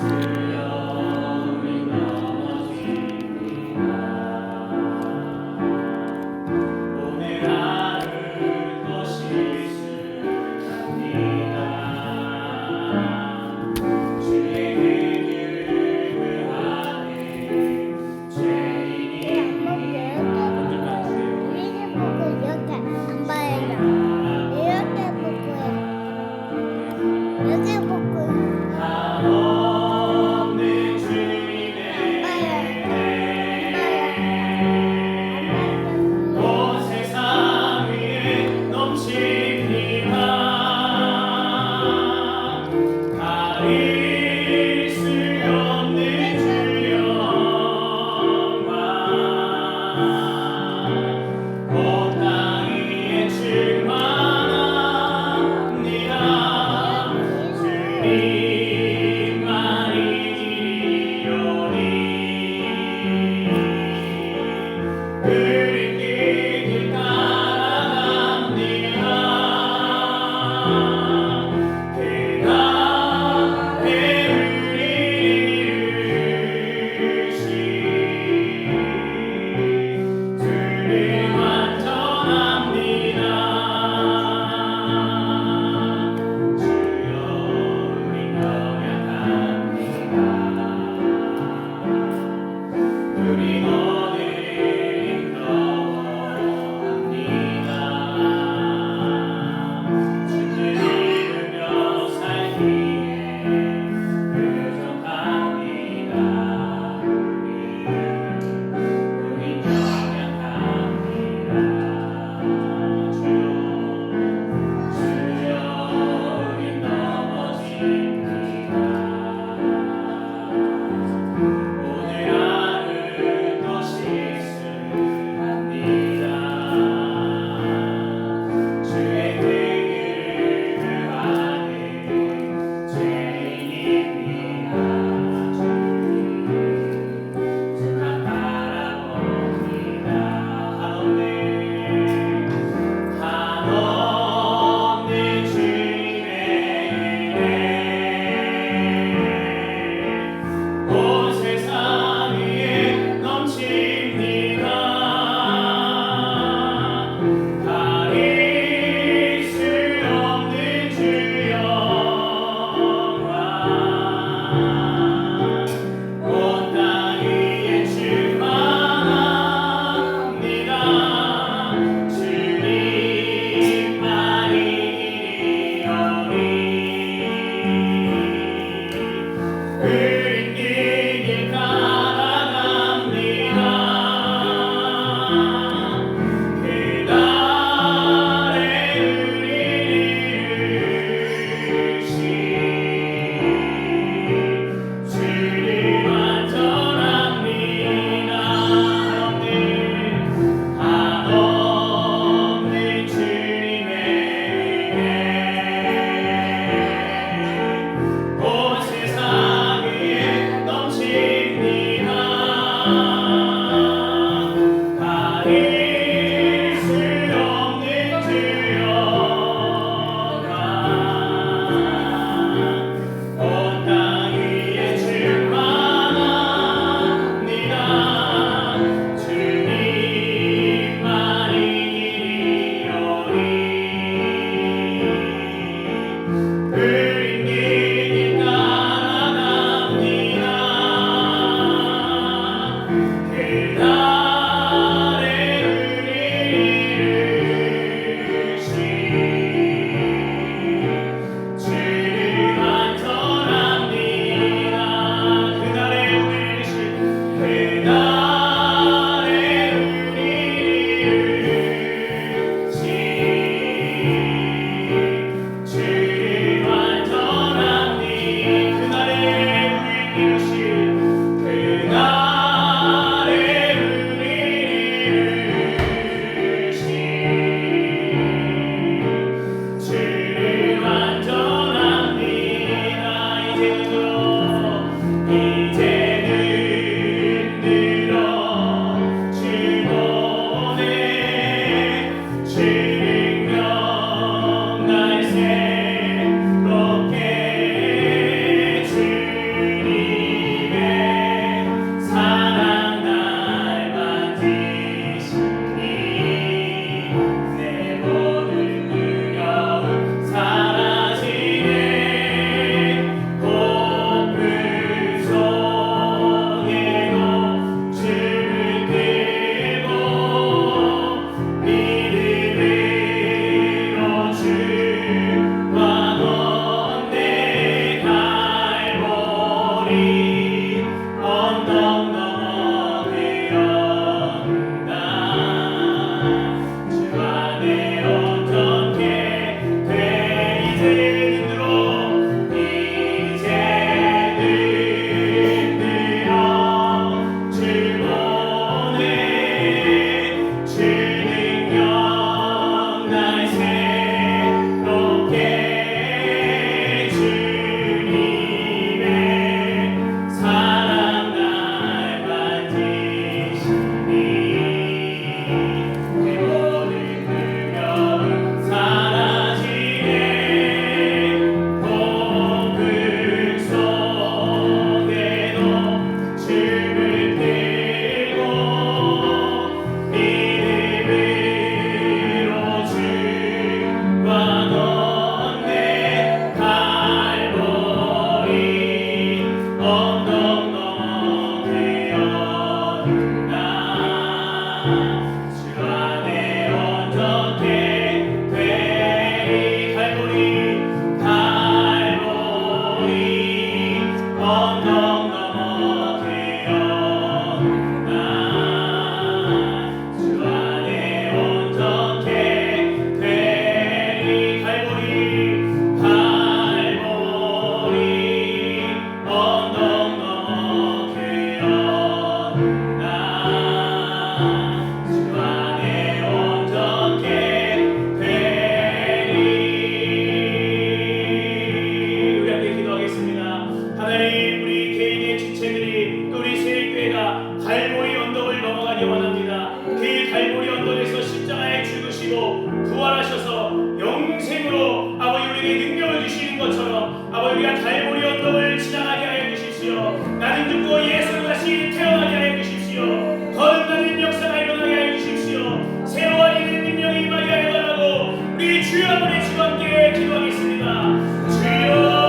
두려움이 넘어집니다. 오늘 하루 또 실수합니다. 주의 그 길을 구하는 죄인입니다. 이렇게 보고 이렇게 안 봐야죠. 이렇게 보고요. 이렇게 보고 한없는 주님의 온 세상 위에 넘칩니다. 가릴 수 없는 주 영광 온 땅 위에 충만합니다. 주님만이 길이오니 흐린 길 따라갑니다. 그날에 우리를 이루시 주를 완전합니다. 주여 우리 고백합니다. 우리 오늘 힘겨워합니다. 주를 잃으며 살기에 부족합니다. 우리 연약합니다. 주여 우리 넘어집니다. 오늘 하루 또 실수합니다. 주의 그 길을 구하는 죄인입니다. 주만 바라봅니다. 한없는 주님의 은혜 온 세상 위에 넘칩니다. 가릴 수 없는 주 영광 온 땅 위에 충만합니다. 주님만이 길이오니 흐린 길 따라갑니다. 그날에 우리를 이루시 주를 완전합니다. 한없는 주님의 은혜 온 세상 위에 넘칩니다. 가릴 수 없는 주 영광 온 땅 위에 충만합니다. 주님만이 길이오니 흐린 길 따라갑니다. 그날에 우리를 이루시 주를 완전합니다. 그날에 우리를 이루시 그날에 우리를 이루시 주를 완전합니다. 그날에 우리를 이루시 그날에 우리를 이루시 주를 완전합니다. 이제는 늘어 주보네 주능력 날 새롭게 주니 기도하겠습니다. 하나님, 우리 개인의 지체들이 또 우리 세일교회가 갈보리 언덕을 넘어가기 원합니다. 그 갈보리 언덕에서 십자가에 죽으시고 부활하셔서 영생으로 아버지 우리에게 능력을 주시는 것처럼 아버지 우리가 갈보리 언덕을 지나가게 하여 주십시오. 나는 죽고 예수로 다시 태어나게 하여 주십시오. 거듭나는 역사가 일어나게 하여 주십시오. 새로운 이는 능력이 임하게 하여 달라고 우리 주여 아버지 주와 함께 기도하겠습니다. 주여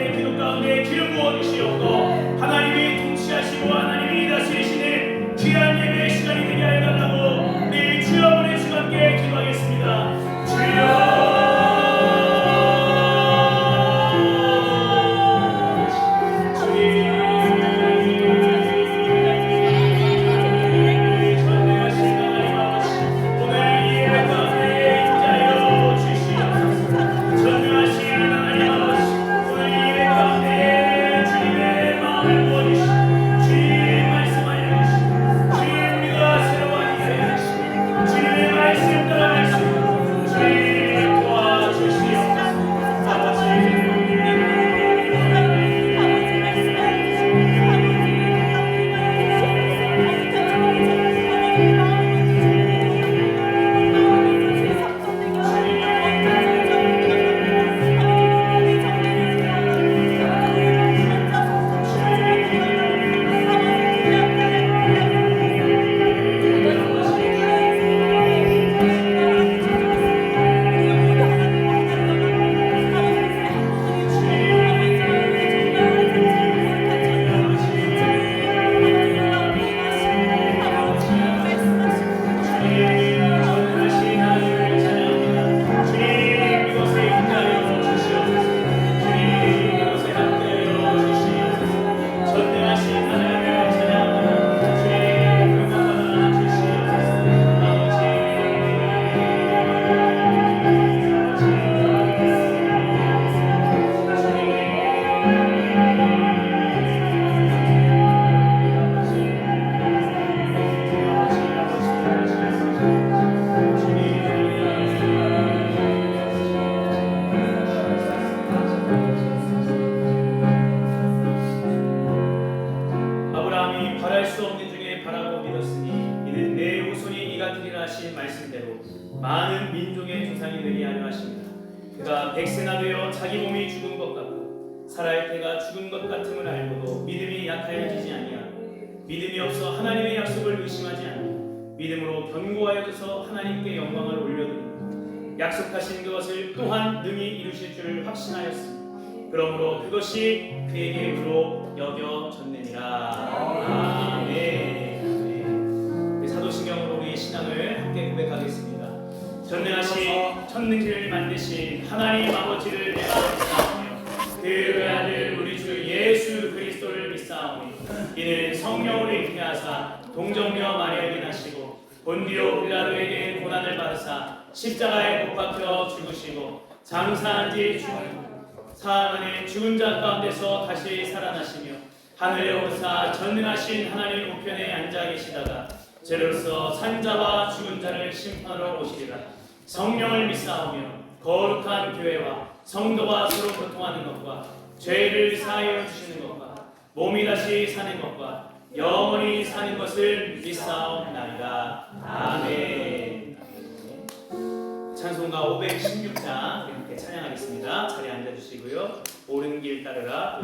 가운데 기도 가운데 기름 부어 주시옵고 하나님이 통치하시고 하나님이 다스리시는 귀한 예배의 시간이 되게 하여 달라고 우리 주여분의 주 함께 기도하겠습니다. 주여 많은 민족의 조상이 되게 하려 하십니다. 그가 백세나 되어 자기 몸이 죽은 것 같고 살아갈 때가 죽은 것 같음을 알고도 믿음이 약하여지지 아니하고 믿음이 없어 하나님의 약속을 의심하지 않고 믿음으로 견고하여져서 하나님께 영광을 올려드리고 약속하신 그것을 또한 능히 이루실 줄을 확신하였습니다. 그러므로 그것이 그에게 의로 여겨졌느니라. 아멘. 사도신경으로 우리 신앙을 함께 고백하겠습니다. 전능하신 천능지를 만드신 하나님 아버지를 내가 믿사오며 그 외아들 우리 주 예수 그리스도를 믿사오니 이는 성령으로 잉태하사 동정녀 마리아에게 나시고 본디오 빌라도에게 고난을 받으사 십자가에 못 박혀 죽으시고 장사한 지 사흘 만에 죽은 자 가운데서 다시 살아나시며 하늘에 오르사 전능하신 하나님 우편에 앉아 계시다가 죄로서 산자와 죽은 자를 심판하러 오시리라. 성령을 믿사오며 거룩한 교회와 성도가 서로 교통하는 것과 죄를 사하여 주시는 것과 몸이 다시 사는 것과 영원히 사는 것을 믿사옵나이다. 아멘. 찬송가 516장 이렇게 찬양하겠습니다. 자리에 앉아주시고요. 옳은 길 따르라.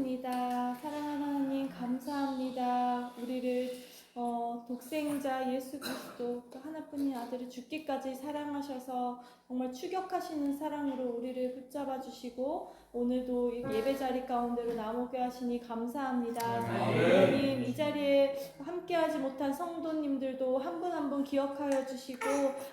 기도드립니다. 사랑하는 하나님 감사합니다. 우리를 독생자 예수 그리스도 그 하나뿐인 아들을 죽기까지 사랑하셔서 정말 추격하시는 사랑으로 우리를 붙잡아 주시고 오늘도 이 예배 자리 가운데로 나오게 하시니 감사합니다. 하나님 이 자리에 함께하지 못한 성도님들도 한 분 한 분 기억하여 주시고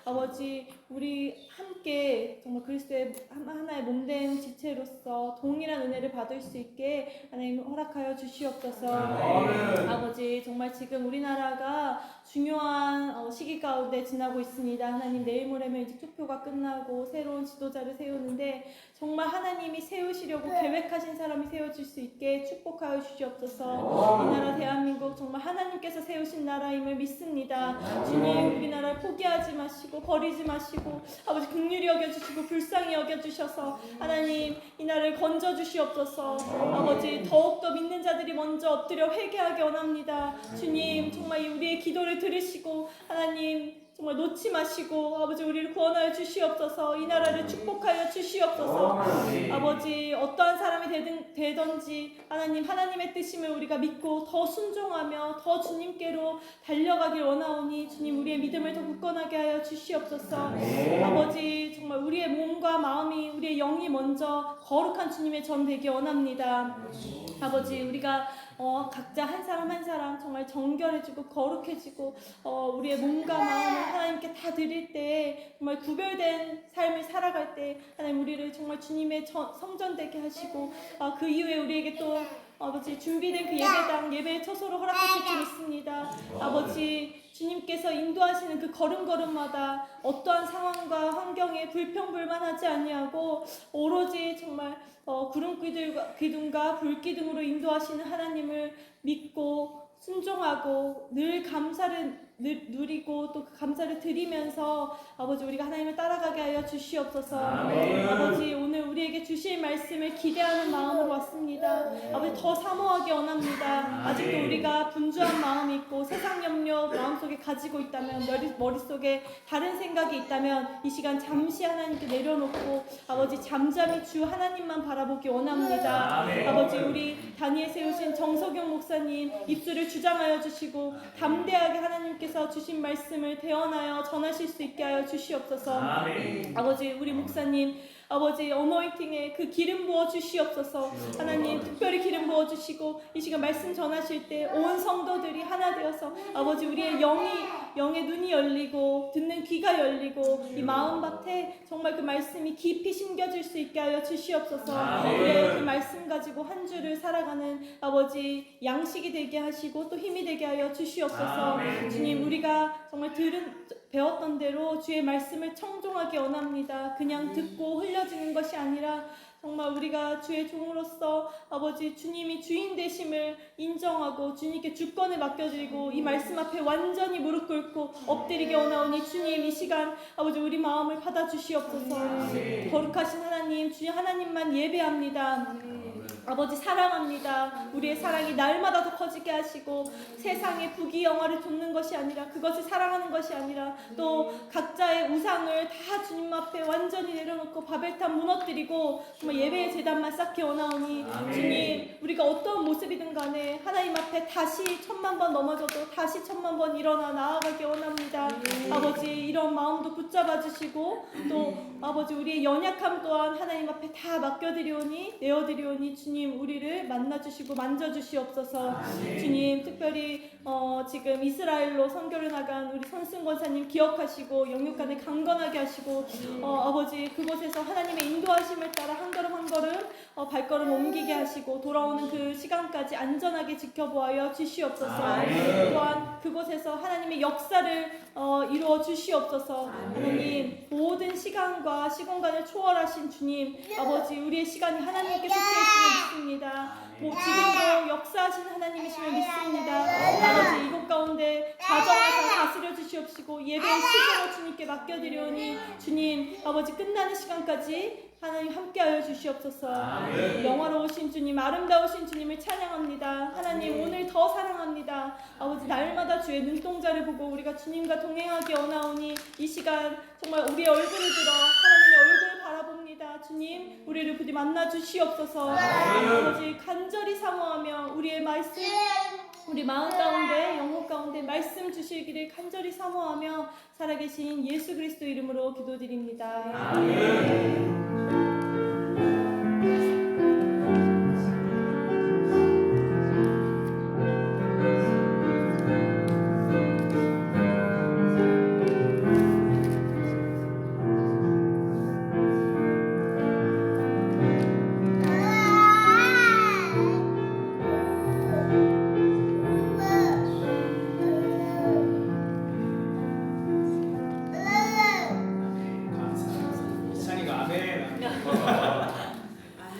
아버지 우리 함께 정말 그리스도의 하나의 몸된 지체로서 동일한 은혜를 받을 수 있게 하나님 허락하여 주시옵소서. 아버지 정말 지금 우리나라가 중요한 시기 가운데 지나고 있습니다. 하나님 내일 모레면 이제 투표가 끝나고 새로운 지도자를 세우는데 정말 하나님이 세우시려고 계획하신 사람이 세워질 수 있게 축복하여 주시옵소서. 이 나라 대한민국 정말 하나님께서 세우신 나라임을 믿습니다. 주님 우리나라를 포기하지 마시고 버리지 마시고 아버지 긍휼히 여겨주시고 불쌍히 여겨주셔서 하나님 이 나라를 건져주시옵소서. 아버지 더욱더 믿는 자들이 먼저 엎드려 회개하게 원합니다. 주님 정말 우리의 기도를 들으시고 하나님 정말 놓지 마시고 아버지 우리를 구원하여 주시옵소서. 이 나라를 축복하여 주시옵소서. 아버지 어떠한 사람이 되든지 하나님의 뜻임을 우리가 믿고 더 순종하며 더 주님께로 달려가길 원하오니 주님 우리의 믿음을 더 굳건하게 하여 주시옵소서. 아버지 정말 우리의 몸과 마음이 우리의 영이 먼저 거룩한 주님의 전 되기 원합니다. 아버지 우리가 각자 한 사람 한 사람 정말 정결해지고 거룩해지고 우리의 몸과 마음을 하나님께 다 드릴 때 정말 구별된 삶을 살아갈 때 하나님 우리를 정말 주님의 성전 되게 하시고 그 이후에 우리에게 또 아버지 준비된 그 예배의 처소로 허락하실 줄 믿습니다. 아버지 주님께서 인도하시는 그 걸음걸음마다 어떠한 상황과 환경에 불평불만하지 아니하고 오로지 정말 구름 기둥과 불 기둥으로 인도하시는 하나님을 믿고 순종하고 늘 감사를 누리고 또 그 감사를 드리면서 아버지 우리가 하나님을 따라가게 하여 주시옵소서. 아버지 오늘 우리에게 주실 말씀을 기대하는 마음으로 왔습니다. 아버지 더 사모하기 원합니다. 아직도 우리가 분주한 마음이 있고 세상 염려 마음속에 가지고 있다면 머릿속에 다른 생각이 있다면 이 시간 잠시 하나님께 내려놓고 아버지 잠잠히 주 하나님만 바라보기 원합니다. 아버지 우리 다니엘 세우신 정석영 목사님 입술을 주장하여 주시고 담대하게 하나님께서 주신 말씀을 대언하여 전하실 수 있게 하여 주시옵소서. 아버지 우리 목사님 아버지 어노인팅에 그 기름 부어 주시옵소서. 하나님 특별히 기름 부어 주시고 이 시간 말씀 전하실 때 온 성도들이 하나 되어서 아버지 우리의 영의 눈이 열리고 듣는 귀가 열리고 이 마음밭에 정말 그 말씀이 깊이 심겨질 수 있게 하여 주시옵소서. 그래야 그 말씀 가지고 한 주를 살아가는 아버지 양식이 되게 하시고 또 힘이 되게 하여 주시옵소서. 주님 우리가 정말 배웠던 대로 주의 말씀을 청종하기 원합니다. 그냥 듣고 흘려지는 것이 아니라 정말 우리가 주의 종으로서 아버지 주님이 주인 되심을 인정하고 주님께 주권을 맡겨드리고 이 말씀 앞에 완전히 무릎 꿇고 엎드리게 원하오니 주님 이 시간 아버지 우리 마음을 받아주시옵소서. 거룩하신 하나님 주님 하나님만 예배합니다. 아버지 사랑합니다. 우리의 사랑이 날마다 더 커지게 하시고 세상의 부귀영화를 돕는 것이 아니라 그것을 사랑하는 것이 아니라 또 각자의 우상을 다 주님 앞에 완전히 내려놓고 바벨탑 무너뜨리고 정말 예배의 제단만 쌓기 원하오니 주님 우리가 어떤 모습이든 간에 하나님 앞에 다시 1000만 번 넘어져도 다시 1000만 번 일어나 나아가기 원합니다. 아버지 이런 마음도 붙잡아 주시고 또 아버지 우리의 연약함 또한 하나님 앞에 다 맡겨드리오니 내어드리오니 주님 우리를 만나주시고 만져주시옵소서. 주님 특별히 지금 이스라엘로 선교를 나간 우리 손승 권사님 기억하시고 영육간에 강건하게 하시고 아버지 그곳에서 하나님의 인도하심을 따라 한 걸음 한 걸음 발걸음 옮기게 하시고 돌아오는 그 시간까지 안전하게 지켜보아여 주시옵소서. 또한 그곳에서 하나님의 역사를 이루어 주시옵소서. 하나님 모든 시간과 시공간을 초월하신 주님 아버지 우리의 시간이 하나님께 속해 있음을 믿습니다. 지금도 역사하신 하나님이심을 믿습니다. 아버지 이곳 가운데 가정에서 다스려 주시옵시고 예배의 시간을 주님께 맡겨드리오니 주님 아버지 끝나는 시간까지 하나님 함께하여 주시옵소서. 영화로우신 주님 아름다우신 주님을 찬양합니다. 하나님 오늘 더 사랑합니다. 아버지 날마다 주의 눈동자를 보고 우리가 주님과 동행하기 원하오니 이 시간 정말 우리의 얼굴을 들어 하나님의 얼굴을 바라봅니다. 주님, 우리를 부디 만나 주시옵소서. 아버지 간절히 사모하며 우리의 말씀, 우리 마음 가운데, 영혼 가운데 말씀 주시기를 간절히 사모하며 살아계신 예수 그리스도 이름으로 기도드립니다. 아멘.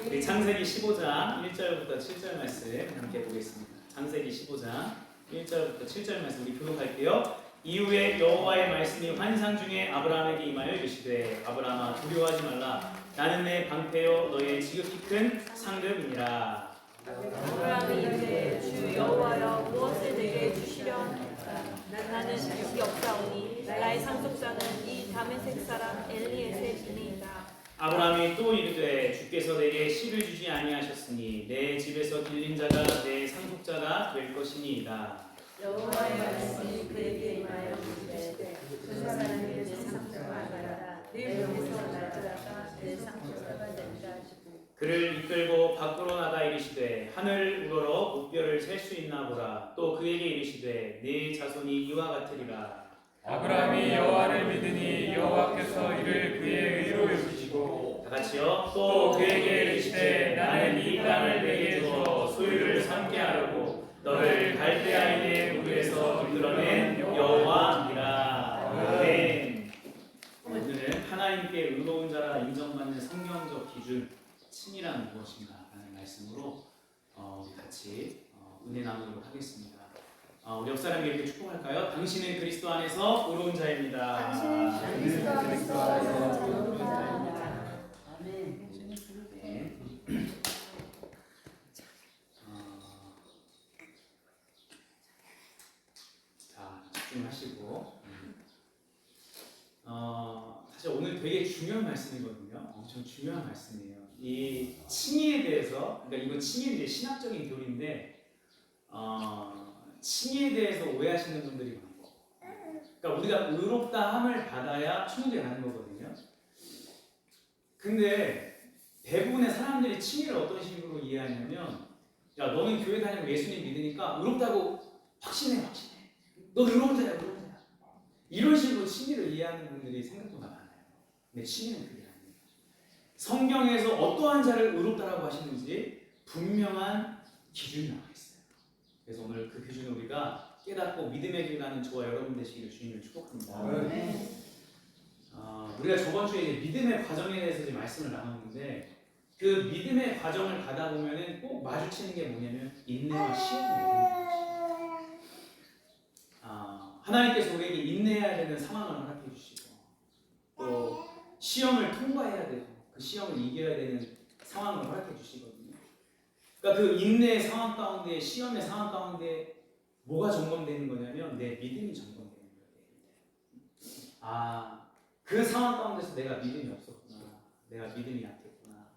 우리 창세기 15장 1절부터 7절 말씀 함께 보겠습니다. 창세기 15장 1절부터 7절 말씀 우리 교독할게요. 이후에 여호와의 말씀이 환상 중에 아브라함에게 임하여 이르시되 아브라함아 두려워하지 말라. 나는 내 방패요 너의 지극히 큰 상급이니라. 아브라함이 이르되 주 여호와여 무엇을 내게 주시려 하나이까? 나는 지식이 없사오니 나의 상속자는 이 다메섹 사람 엘리에셀이니이다. 아브라함이 또 이르되 주께서 내게 씨를 주지 아니하셨으니 내 집에서 길린 자가 내 상속자가 될 것이니이다. 여호와의 말씀이 그에게 임하여 이르시되 그 사람이 내 상속자가 아니라 내 몸에서 날짜가 내 상속자가 된다 하시고 그를 이끌고 밖으로 나가 이르시되 하늘 우러러 목별을 셀 수 있나 보라. 또 그에게 이르시되 네 자손이 이와 같으리라. 아브라함이 여호와를 믿으니 여호와께서 이를 그의 의로 여기시고 다 같이요. 또 그에게 이르시되 나는 이 땅을 내게 주어 소유를 삼게 하려고 너를 갈대아인의 우리에서 이끌어낸 여호와니라. 아멘. 오늘은 하나님께 의로운 자라 인정받는 성경적 기준 칭이란 무엇인가 라는 말씀으로 우리 같이 은혜 나누도록 하겠습니다. 우리 옆 사람이 이렇게 축복할까요? 당신은 그리스도 안에서 의로운 자입니다. 당신은 그리스도 안에서 의로운 자입니다. 아멘. 네. 자, 집중하시고 사실 오늘 되게 중요한 말씀이거든요. 엄청 중요한 말씀이에요. 이 칭의에 대해서, 그러니까 이건 칭의는 이제 신학적인 교리인데 칭의에 대해서 오해하시는 분들이 많고, 그러니까 우리가 의롭다 함을 받아야 천국에 가는 거거든요. 근데 대부분의 사람들이 칭의를 어떤 식으로 이해하냐면, 야 너는 교회 다니고 예수님 믿으니까 의롭다고 확신해. 너 의로운 자야. 이런 식으로 칭의를 이해하는 분들이 생각보다 많아요. 근데 칭의는 그게 아니에요. 성경에서 어떠한 자를 의롭다라고 하시는지 분명한 기준이 나와 있어요. 그래서 오늘 그 기준을 우리가 깨닫고 믿음의 길 가는 저와 여러분 되시기를 주님을 축복합니다. 우리가 저번 주에 이제 믿음의 과정에 대해서 이제 말씀을 나눴는데, 그 믿음의 과정을 가다 보면은 꼭 마주치는 게 뭐냐면 인내와 시험이에요. 하나님께서 우리에게 인내해야 되는 상황을 허락해 주시고, 또 시험을 통과해야 되고 그 시험을 이겨야 되는 상황을 허락해 주시거든요. 그러니까 그 인내의 상황 가운데, 시험의 상황 가운데 뭐가 점검되는 거냐면 내 믿음이 점검되는 거예요. 그 상황 가운데서 내가 믿음이 없었구나, 내가 믿음이 약했구나,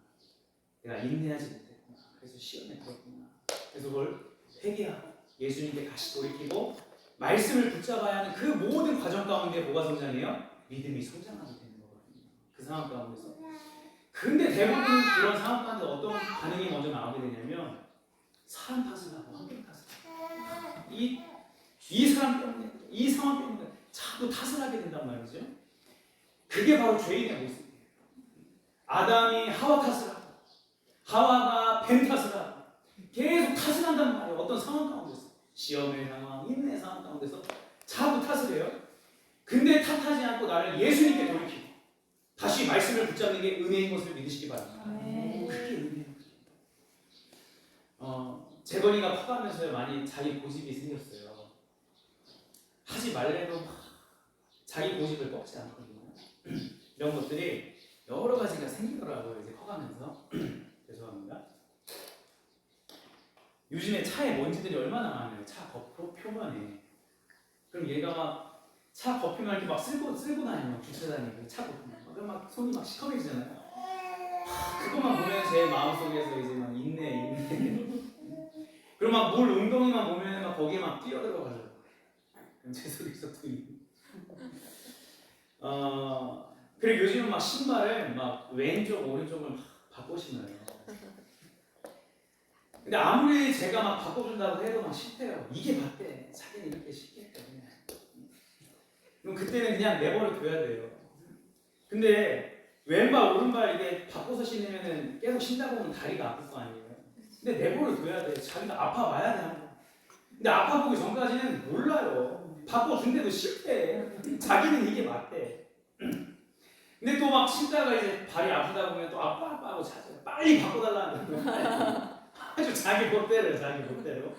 내가 인내하지 못했구나, 그래서 시험에 들었구나. 그래서 그걸 회개하고 예수님께 다시 돌이키고 말씀을 붙잡아야 하는 그 모든 과정 가운데 뭐가 성장해요? 믿음이 성장하게 되는 거거든요. 그 상황 가운데서. 근데 대부분 그런 상황 가운데 어떤 반응이 먼저 나오게 되냐면 사람 탓을 하고 환경 탓을 하고 이 사람 때문에, 이 상황 때문에 자꾸 탓을 하게 된단 말이죠. 그게 바로 죄인의 모습이에요. 아담이 하와 탓을 하고 하와가 뱀 탓을 하고 계속 탓을 한단 말이에요. 어떤 상황 가운데서, 시험의 상황, 인내 상황 가운데서 자꾸 탓을 해요. 근데 탓하지 않고 나를 예수님께 돌이키고 다시 말씀을 붙잡는 게 은혜인 것을 믿으시기 바랍니다. 그게 은혜예요. 재건이가 커가면서 많이 자기 고집이 생겼어요. 하지 말래도 자기 고집을 꺾지 않거든요. 이런 것들이 여러 가지가 생기더라고요. 이제 커가면서. 죄송합니다. 요즘에 차에 먼지들이 얼마나 많아요. 차 표면에. 그럼 얘가 막 차 겉표면 이렇게 막 쓸고 다니고 주차장에 차 겉표면 막 그럼 막 손이 막 시커매지잖아요. 그것만 보면 제 마음속에서 이제 막 인내. 그리고 막 물 웅덩이만 보면 막 거기에 막 뛰어들어가죠. 그럼 제 속에서 또 그리고 요즘은 막 신발을 막 왼쪽 오른쪽을 막 바꿔 신어요. 근데 아무리 제가 막 바꿔준다고 해도 막 싫대요. 이게 맞대. 자기는 이렇게 쉽겠다. 그럼 그때는 그냥 내버려 둬야 돼요. 근데 왼발 오른발 이게 바꿔서 신으면은 계속 신다 보면 다리가 아플 거 아니에요. 근데 내버려 둬야 돼. 자기가 아파봐야 돼. 한번. 근데 아파보기 전까지는 몰라요. 바꿔준데도 싫대. 자기는 이게 맞대. 근데 또 막 신다가 이제 발이 아프다 보면 또 아파 하고 찾아요. 빨리 바꿔달라는 거예요. 아주 자기 멋대로요. 자기 멋대로.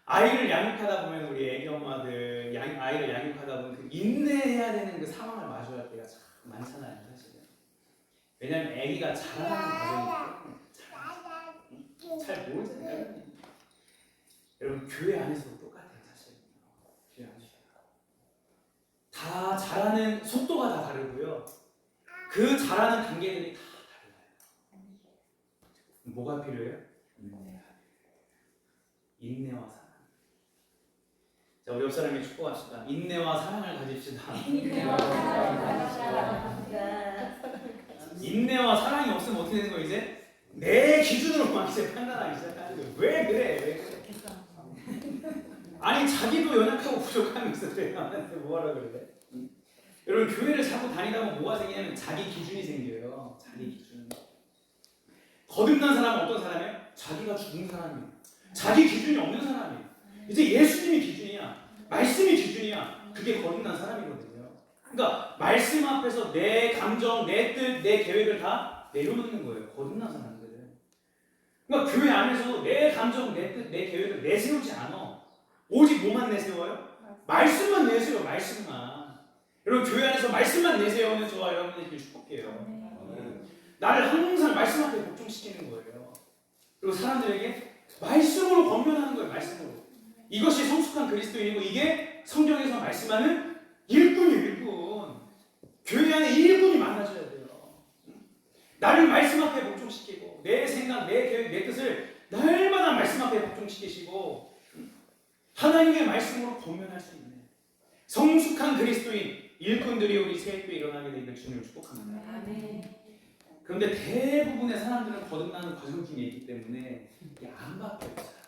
아이를 양육하다 보면 우리 애기 엄마들 아이를 양육하다 보면 그 인내해야 되는 그 상황을 마주할 때가 참 많잖아요. 사실은. 왜냐면 애기가 자라나는 과정이기 때문에 잘 모르잖아요. 여러분 교회 안에서도 똑같아요. 사실. 교회 안에서. 다 자라는 속도가 다 다르고요. 그 자라는 단계들이 다 달라요. 뭐가 필요해요? 인내와 사랑. 자, 우리 옆 사람이 축복합시다. 인내와 사랑을 가집시다. 인내와 사랑이 없으면 어떻게 되는 거예요? 이제 내 기준으로 막 이제 판단하기 시작하는 거예요. 왜 그래? 왜 그래? 아니 자기도 연약하고 부족함이 있어요. 나한테 뭐하라 그래? 여러분 교회를 자꾸 다니다 보면 뭐가 생기냐면 자기 기준이 생겨요. 자기 기준. 거듭난 사람은 어떤 사람이에요? 자기가 죽은 사람이에요. 자기 기준이 없는 사람이에요. 이제 예수님이 기준이야. 말씀이 기준이야. 그게 거듭난 사람이거든요. 그러니까 말씀 앞에서 내 감정, 내 뜻, 내 계획을 다 내려놓는 거예요. 거듭난 사람들은. 그러니까 교회 안에서도 내 감정, 내 뜻, 내 계획을 내세우지 않아. 오직 뭐만 내세워요? 말씀만 내세워요. 말씀만. 여러분 교회 안에서 말씀만 내세우는 저와 여러분들께 축복해요. 나를 항상 말씀 앞에 복종시키는 거예요. 그리고 사람들에게 말씀으로 권면하는 거예요. 말씀으로. 이것이 성숙한 그리스도인이고 이게 성경에서 말씀하는 일꾼이에요. 일꾼. 교회 안에 일꾼이 많아져야 돼요. 나를 말씀 앞에 복종시키고 내 생각, 내 계획, 내 뜻을 날마다 말씀 앞에 복종시키시고 하나님의 말씀으로 권면할 수 있는 성숙한 그리스도인 일꾼들이 우리 새해교회 일어나게 되기를 주님을 축복합니다. 그런데 대부분의 사람들은 거듭나는 과정 중에 있기 때문에 이게 안 바뀌어요.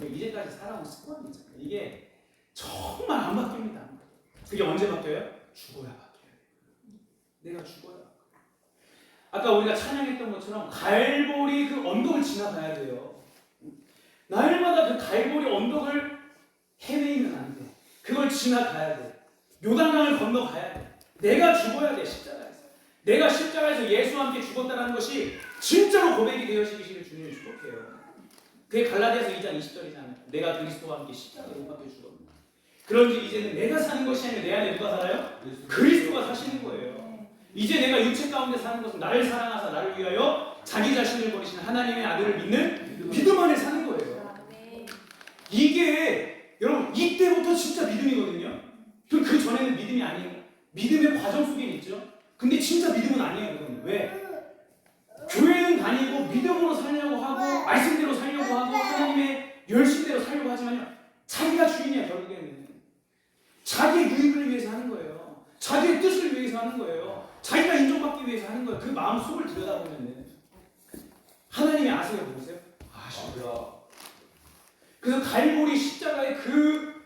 이제까지 살아온 습관이 있잖아요. 이게 정말 안 바뀝니다. 그게 언제 바뀌어요? 죽어야 바뀌어요. 내가 죽어야. 아까 우리가 찬양했던 것처럼 갈보리 그 언덕을 지나가야 돼요. 날마다 그 갈보리 언덕을 헤매이면 안 돼. 그걸 지나가야 돼. 요단강을 건너가야 돼. 내가 죽어야 돼. 십자가에서. 내가 십자가에서 예수와 함께 죽었다는 것이 진짜로 고백이 되어지기를 주님을 축복해요. 그게 갈라디아서 2장 20절이잖아요. 내가 그리스도와 함께 십자가에 못 박혀 죽었다. 그런지 이제는 내가 사는 것이 아니라 내 안에 누가 살아요? 그리스도가 사시는 거예요. 이제 내가 육체 가운데 사는 것은 나를 사랑하사 나를 위하여 자기 자신을 버리시는 하나님의 아들을 믿는 믿음 안에 사는 거예요. 이게 여러분 이때부터 진짜 믿음이거든요. 그 전에는 믿음이 아니에요. 믿음의 과정 속에 있죠. 근데 진짜 믿음은 아니에요. 그건. 왜? 교회는 다니고 믿음으로 살려고 하고 말씀대로 살려고 하고 하나님의 열심대로 살려고 하지만요. 자기가 주인이야. 결국에는. 자기의 유익을 위해서 하는 거예요. 자기의 뜻을 위해서 하는 거예요. 자기가 인정받기 위해서 하는 거예요. 그 마음 속을 들여다보면 하나님이 아세요? 모르세요? 아시죠. 그래서 갈보리 십자가의 그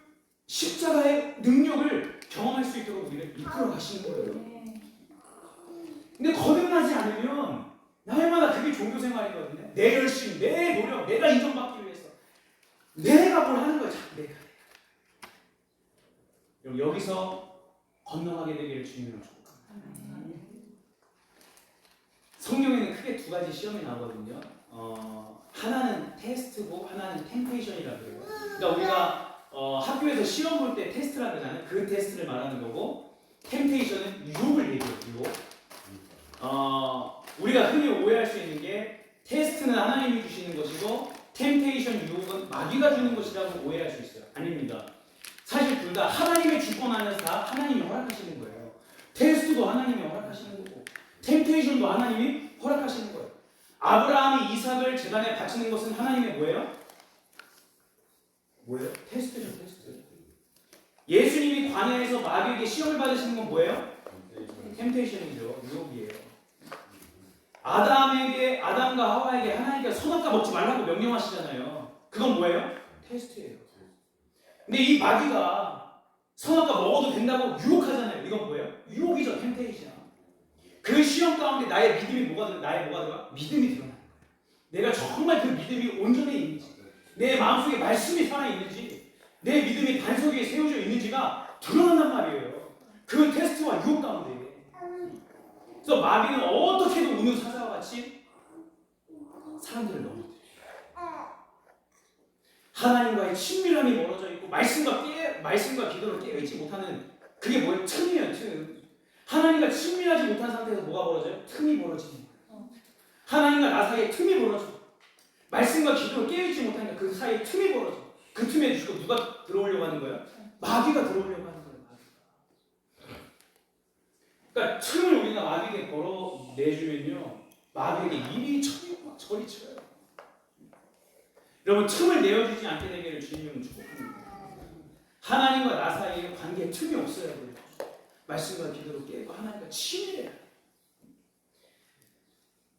십자가의 능력을 경험할 수 있도록 우리를 이끌어 가시는 거예요. 근데 거듭나지 않으면 날마다 그게 종교 생활이거든요. 내 열심, 내 노력, 내가 인정받기 위해서 내가 뭘 하는 거야. 내가. 그럼 여기서 건너가게 되기를 주님을 축복합니다. 성경에는 크게 두 가지 시험이 나오거든요. 하나는 테스트고 하나는 템페이션이라고 해요. 그러니까 우리가 학교에서 시험 볼 때 테스트라고 하잖아요. 그 테스트를 말하는 거고 템페이션은 유혹을 얘기해요. 유혹. 우리가 흔히 오해할 수 있는 게 테스트는 하나님이 주시는 것이고 템페이션 유혹은 마귀가 주는 것이라고 오해할 수 있어요. 아닙니다. 사실 둘 다 하나님의 주권 안에서 다 하나님이 허락하시는 거예요. 테스트도 하나님이 허락하시는 거고 템테이션도 하나님이 허락하시는 거예요. 아브라함이 이삭을 제단에 바치는 것은 하나님의 뭐예요? 뭐예요? 테스트죠, 테스트. 예수님이 광야에서 마귀에게 시험을 받으시는 건 뭐예요? 템테이션이죠, 유혹이에요. 아담과 하와에게 하나님께서 선악과 먹지 말라고 명령하시잖아요. 그건 뭐예요? 테스트예요. 근데 이 마귀가 선악과 먹어도 된다고 유혹하잖아요. 이건 뭐예요? 유혹이죠, 템테이션. 그 시험 가운데 나의 믿음이 뭐가 들어가? 믿음이 드러나는 거예요. 내가 정말 그 믿음이 온전히 있는지, 내 마음속에 말씀이 살아있는지, 내 믿음이 반석 위에 세워져 있는지가 드러난단 말이에요. 그 테스트와 유혹 가운데. 그래서 마귀는 어떻게든 우는 사자와 같이 사람들을 넘어뜨려요. 하나님과의 친밀함이 멀어져 있고 말씀과 기도를 깨어있지 못하는 그게 뭐예요? 틈이에요, 틈. 하나님과 친밀하지 못한 상태에서 뭐가 벌어져요? 틈이 벌어지는 거예요. 하나님과 나 사이에 틈이 벌어져. 말씀과 기도를 깨어있지 못하니까 그 사이에 틈이 벌어져. 그 틈에 누가 들어오려고 하는 거예요? 마귀가 들어오려고 하는 거예요. 그러니까 틈을 우리가 마귀에게 걸어내주면요, 마귀에게 이리 저리 쳐요. 여러분, 틈을 내어주지 않게 되기를 주님은 축복합니다. 하나님과 나 사이에 관계에 틈이 없어야 돼요. 말씀과 기도로 깨고 하나님과 친밀해요.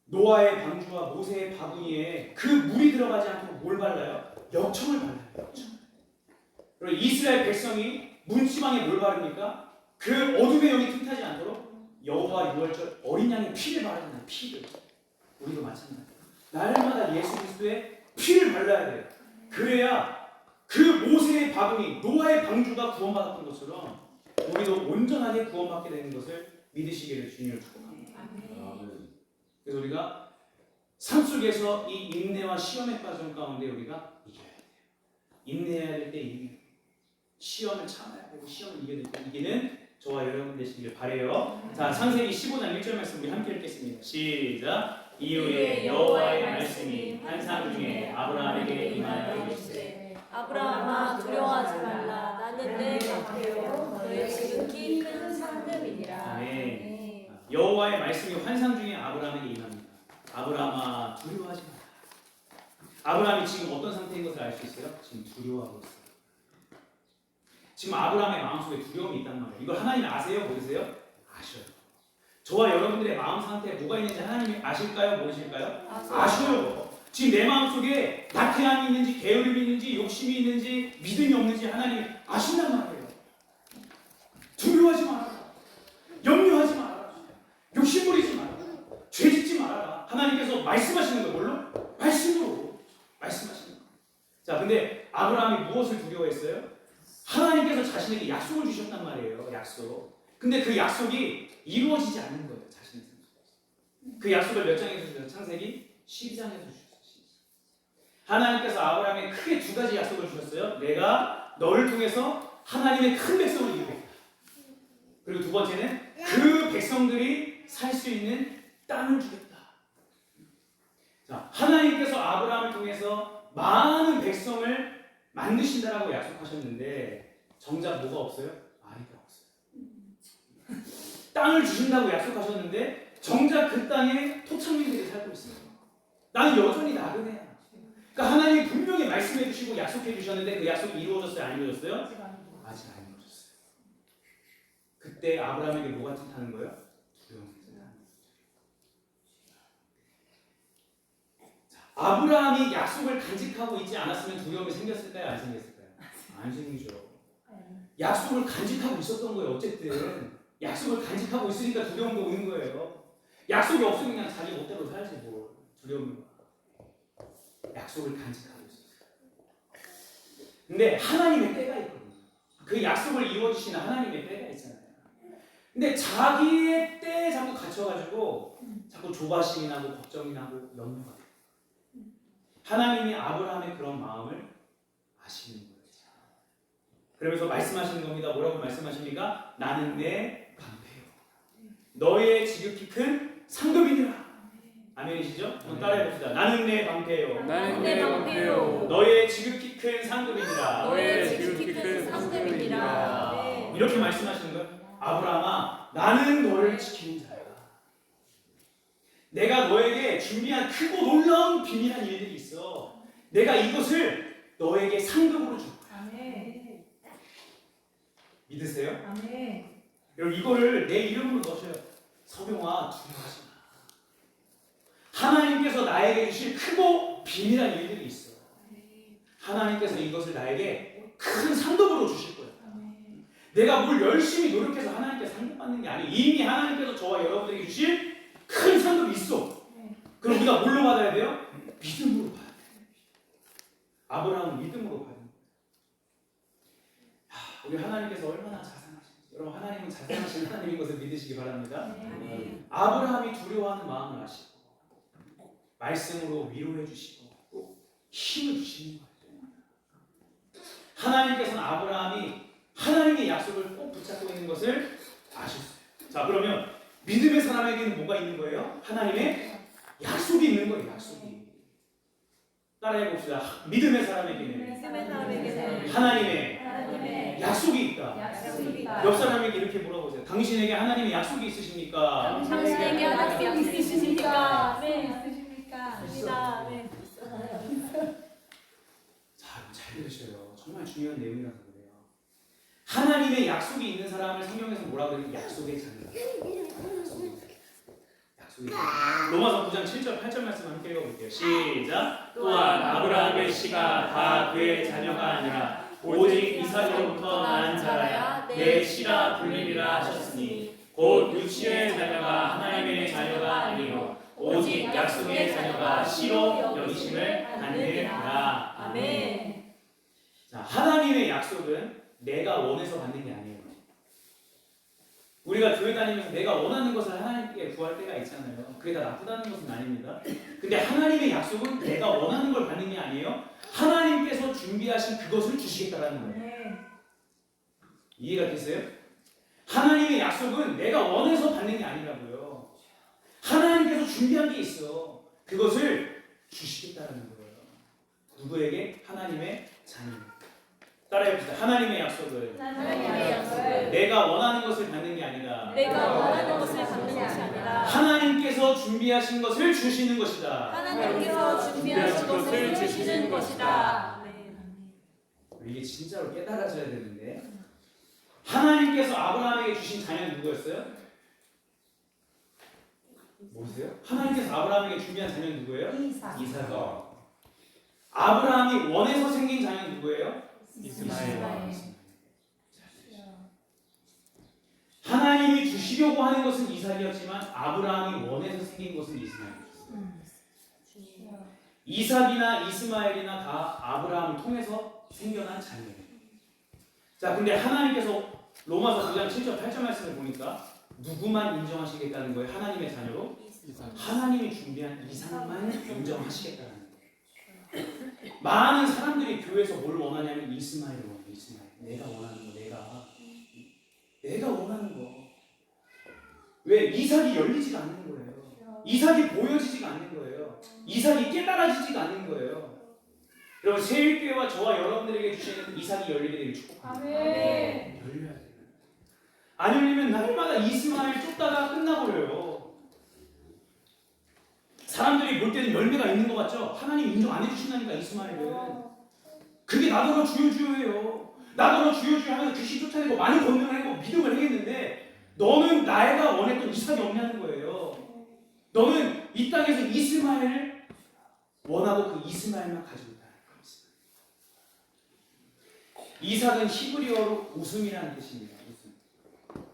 노아의 방주와 모세의 바구니에 그 물이 들어가지 않도록 뭘 발라요? 역청을 발라요. 역청. 그리고 이스라엘 백성이 문지방에 뭘 바릅니까? 그 어둠의 영이 틈타지 않도록 여호와 유월절 어린 양의 피를 바르잖아요. 피를. 우리도 마찬가지예요. 날마다 예수 그리스도의 피를 발라야 돼요. 그래야 그 모세의 바구니, 노아의 방주가 구원받았던 것처럼 우리도 온전하게 구원받게 되는 것을 믿으시기를 주님을 축복합니다. 그래서 우리가 삶 속에서 이 인내와 시험의 과정 가운데 우리가 이겨야 돼요. 인내해야 될 때 이기는, 시험을 참아야 되고 시험을 이겨야 될 때 이기는 저와 여러분 되시길 바래요. 자, 창세기 15장 1절 말씀 우리 함께 읽겠습니다. 시작. 이후에 여호와의 말씀이 환상 중에 아브라함에게 임하여 이르시되 아브라함아 두려워하지 말라. 나는 내 방패요 너의 지극히 큰 상급이니라. 아멘. 여호와의 말씀이 환상 중에 아브라함에게 임합니다. 아브라함아 두려워하지 마라. 아브라함이 지금 어떤 상태인 것을 알 수 있어요? 지금 두려워하고 있어요. 지금 아브라함의 마음속에 두려움이 있단 말이에요. 이걸 하나님 아세요? 모르세요? 아셔요. 저와 여러분들의 마음 상태에 뭐가 있는지 하나님이 아실까요? 모르실까요? 아셔요. 지금 내 마음속에 나태함이 있는지 게으름이 있는지 욕심이 있는지 믿음이 없는지 하나님이 아신단 말이에요. 두려워하지 말아라. 염려하지 말아라. 욕심 부리지 말아라. 죄 짓지 말아라. 하나님께서 말씀하시는 거 뭘로? 말씀으로 말씀하시는 거. 자, 근데 아브라함이 무엇을 두려워했어요? 하나님께서 자신에게 약속을 주셨단 말이에요. 약속. 근데 그 약속이 이루어지지 않는 거예요. 자신의 삶 속에서. 그 약속을 몇 장에서 주셨어요? 창세기 12장에서 주셨어요. 하나님께서 아브라함에게 크게 두 가지 약속을 주셨어요. 내가 너를 통해서 하나님의 큰 백성을 이루겠다. 그리고 두 번째는 그 백성들이 살 수 있는 땅을 주겠다. 자, 하나님께서 아브라함을 통해서 많은 백성을 만드신다라고 약속하셨는데 정작 뭐가 없어요? 아이가 없어요. 땅을 주신다고 약속하셨는데 정작 그 땅에 토착민들이 살고 있어요. 나는 여전히 나그네야. 그러니까 하나님이 분명히 말씀해 주시고 약속해 주셨는데 그 약속이 이루어졌어요? 안 이루어졌어요? 아직 안 이루어졌어요. 그때 아브라함에게 뭐가 틈타는 거예요? 두려움이 틈타는 거예요. 아브라함이 약속을 간직하고 있지 않았으면 두려움이 생겼을까요? 안 생겼을까요? 안 생기죠. 약속을 간직하고 있었던 거예요. 어쨌든 약속을 간직하고 있으니까 두려움도 오는 거예요. 약속이 없으면 그냥 자기 멋대로 살지 뭐 두려움이. 약속을 간직하고 있었어요. 근데 하나님의 때가 있거든요. 그 약속을 이루어주시는 하나님의 때가 있잖아요. 근데 자기의 때에 자꾸 갇혀가지고 자꾸 조바심이 나고 걱정이 나고 염려가 돼요. 하나님이 아브라함의 그런 마음을 아시는 거예요. 그러면서 말씀하시는 겁니다. 뭐라고 말씀하십니까? 나는 내 방패요. 너의 지극히 큰 상급이니라. 아멘이시죠? 한번 따라해봅시다. 나는 내 방패요. 나는 내 방패요. 너의 지극히 큰 상급이니라. 너의 지극히 큰 상급이니라. 이렇게 말씀하시는 거예요. 아브라함아, 나는 내가 너에게 준비한 크고 놀라운 비밀한 일들이 있어. 내가 이것을 너에게 상급으로 줄 거야. 아멘. 믿으세요? 아멘. 여러분 이거를 내 이름으로 넣으셔요. 서병아 두려워하지 마. 하나님께서 나에게 주실 크고 비밀한 일들이 있어. 하나님께서 이것을 나에게 큰 상급으로 주실 거예요. 내가 뭘 열심히 노력해서 하나님께 상급받는 게 아니에요. 이미 하나님께서 저와 여러분에게 주실 큰 상급이 있어. 그럼 우리가 뭘로 받아야 돼요? 믿음으로 받아야 돼요. 아브라함은 믿음으로 받는 거예요. 우리 하나님께서 얼마나 자상하신지. 여러분 하나님은 자상하신 하나님인 것을 믿으시기 바랍니다. 아브라함이 두려워하는 마음을 아시고 말씀으로 위로해 주시고 또 힘을 주시는 거예요. 하나님께서는 아브라함이 하나님의 약속을 꼭 붙잡고 있는 것을 아셨어요. 자, 그러면 믿음의 사람에게는 뭐가 있는 거예요? 하나님의 약속이 있는 거예요. 약속이. 따라해 봅시다. 믿음의 사람에게는 하나님의 약속이 있다. 약속이 있다. 옆 사람에게 이렇게 물어보세요. 당신에게 하나님의 약속이 있으십니까? 당신에게 약속이 있으십니까? 네, 있으십니까? 있습니다. 네. 자, 잘 들으셔요. 정말 중요한 내용이라서 그래요. 하나님의 약속이 있는 사람을 성경에서 뭐라고 그래요? 약속의 자녀. 약속의 자녀. 로마서 9장 7절 8절 말씀 함께 읽어볼게요. 시작. 또한 아브라함의 씨가 다 그의 자녀가 아니라 오직 이삭으로부터 난 자라야 내 씨라 불리리라 하셨으니 곧 육신의 자녀가 하나님의 자녀가 아니요 오직 약속의 자녀가 씨로 여기심을 받느니라. 아멘. 자, 하나님의 약속은 내가 원해서 받는 게 아니에요. 우리가 교회 다니면서 내가 원하는 것을 하나님께 구할 때가 있잖아요. 그게 다 나쁘다는 것은 아닙니다. 근데 하나님의 약속은 내가 원하는 걸 받는 게 아니에요. 하나님께서 준비하신 그것을 주시겠다라는 거예요. 이해가 되세요? 하나님의 약속은 내가 원해서 받는 게 아니라고요. 하나님께서 준비한 게 있어. 그것을 주시겠다라는 거예요. 누구에게? 하나님의 자녀. 따라해봅시다. 하나님의 약속은 하나님의 약속은 내가 원하는 것을 받는 게 아니라 내가 원하는 것을 받는 것이 아니라 하나님께서 준비하신 것을 주시는 것이다. 하나님께서 준비하신 것을 주시는 것이다. 이게 진짜로 깨달아져야 되는데 하나님께서 아브라함에게 주신 자녀는 누구였어요? 뭐세요? 하나님께서 아브라함에게 준비한 자녀는 누구예요? 이삭. 아브라함이 원해서 생긴 자녀는 누구예요? 이스마엘. 하나님이 주시려고 하는 것은 이삭이었지만 아브라함이 원해서 생긴 것은 이스마엘이었어요. 이삭이나 이스마엘이나 다 아브라함을 통해서 생겨난 자녀예요. 자, 근데 하나님께서 로마서 9장 7절 8절 말씀을 보니까 누구만 인정하시겠다는 거예요? 하나님의 자녀로? 하나님이 준비한 이삭만 인정하시겠다는 거예요. 많은 사람들이 교회에서 뭘 원하냐면 이스마엘을 원해요. 이스마엘. 내가 원하는 거, 내가 원하는 거. 왜? 이삭이 열리지가 않는 거예요. 이삭이 보여지지가 않는 거예요. 이삭이 깨달아지지가 않는 거예요. 여러분 새일교회와 저와 여러분들에게 주시는 이삭이 열리게 되길 축복합니다. 아멘. 열려야 돼요. 안 열리면 날마다 이스마엘 쫓다가 끝나버려요. 사람들이 볼 때는 열매가 있는 것 같죠? 하나님 인정 안 해주신다니까 이스마엘은. 그게 나더러 주여주여예요. 나더러 주여주여 하면서 귀신 쫓아내고 많은 권능을 하고 믿음을 하겠는데 너는 나가 원했던 이삭이 없냐는 거예요. 너는 이 땅에서 이스마엘을 원하고 그 이스마엘만 가지고 있다는 거예요. 이삭은 히브리어로 웃음이라는 뜻입니다. 웃음.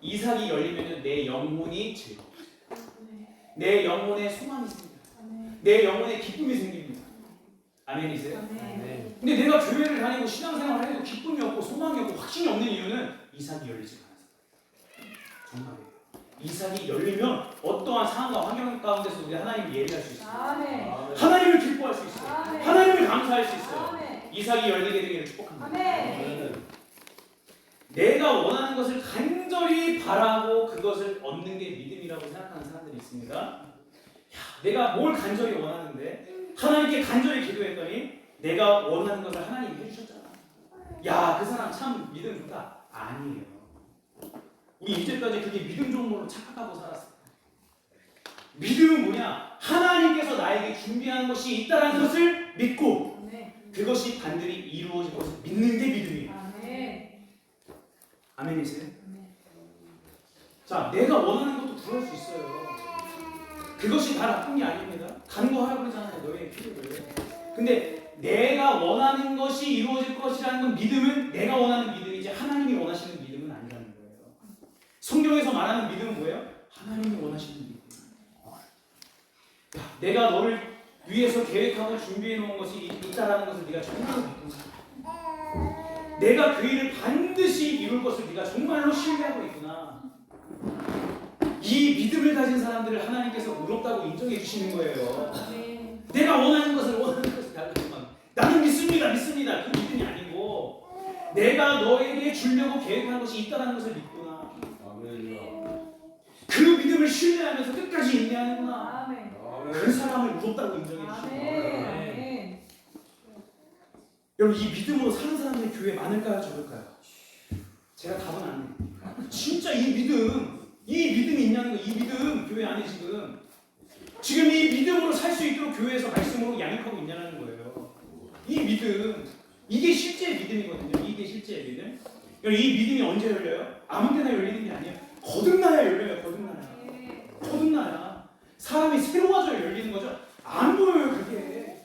이삭이 열리면 내 영혼이 즐거워요. 내 영혼에 소망이 생겨요. 내 영혼에 기쁨이 생깁니다. 아멘이세요? 근데 내가 교회를 다니고 신앙생활을 해도 기쁨이 없고 소망이 없고 확신이 없는 이유는 이삭이 열리지 않아서. 정말이에요. 이삭이 열리면 어떠한 상황과 환경 가운데서 우리 하나님을 예배할 수 있어요. 하나님을 기뻐할 수 있어요. 하나님을 감사할 수 있어요. 이삭이 열리게 되기를 축복합니다. 내가 원하는 것을 간절히 바라고 그것을 얻는 게 믿음이라고 생각하는 사람들이 있습니다. 야, 내가 뭘 간절히 원하는데 하나님께 간절히 기도했더니 내가 원하는 것을 하나님이 해주셨잖아. 야, 그 사람 참 믿음 좋다. 아니에요. 우리 이제까지 그게 믿음 종목으로 착각하고 살았어요. 믿음은 뭐냐? 하나님께서 나에게 준비한 것이 있다는 것을 믿고 그것이 반드시 이루어질 것을 믿는 게 믿음이에요. 아멘이세요? 자, 내가 원하는 것도 구할 수 있어요. 그것이 다 나쁜 게 아닙니다. 간구하라고 그러잖아요. 너의 필요를. 근데 내가 원하는 것이 이루어질 것이라는 건 믿음은 내가 원하는 믿음이지 하나님이 원하시는 믿음은 아니라는 거예요. 성경에서 말하는 믿음은 뭐예요? 하나님이 원하시는 믿음. 야, 내가 너를 위해서 계획하고 준비해 놓은 것이 있다라는 것을 네가 정말로 믿구나. 내가 그 일을 반드시 이룰 것을 네가 정말로 신뢰하고 있구나. 이 믿음을 가진 사람들을 하나님께서 의롭다고 인정해 주시는 거예요. 내가 원하는 것을 달라지만 나는 믿습니다. 그 믿음이 아니고 내가 너에게 주려고 계획한 것이 있다는 것을 믿구나. 그 믿음을 신뢰하면서 끝까지 인내하는구나. 그 사람을 의롭다고 인정해 주시는 거예요. 여러분, 이 믿음으로 사는 사람들이 교회에 많을까요? 적을까요? 제가 답은 안 해요. 진짜 이 믿음이 있냐는 거, 이 믿음 교회 안에 지금 이 믿음으로 살 수 있도록 교회에서 말씀으로 양육하고 있냐는 거예요. 이 믿음, 이게 실제 믿음이거든요. 이게 실제 믿음. 여러분, 이 믿음이 언제 열려요? 아무 때나 열리는 게 아니에요. 거듭나야 열려요. 거듭나야 사람이 새로워져 열리는 거죠. 안 보여요, 그게.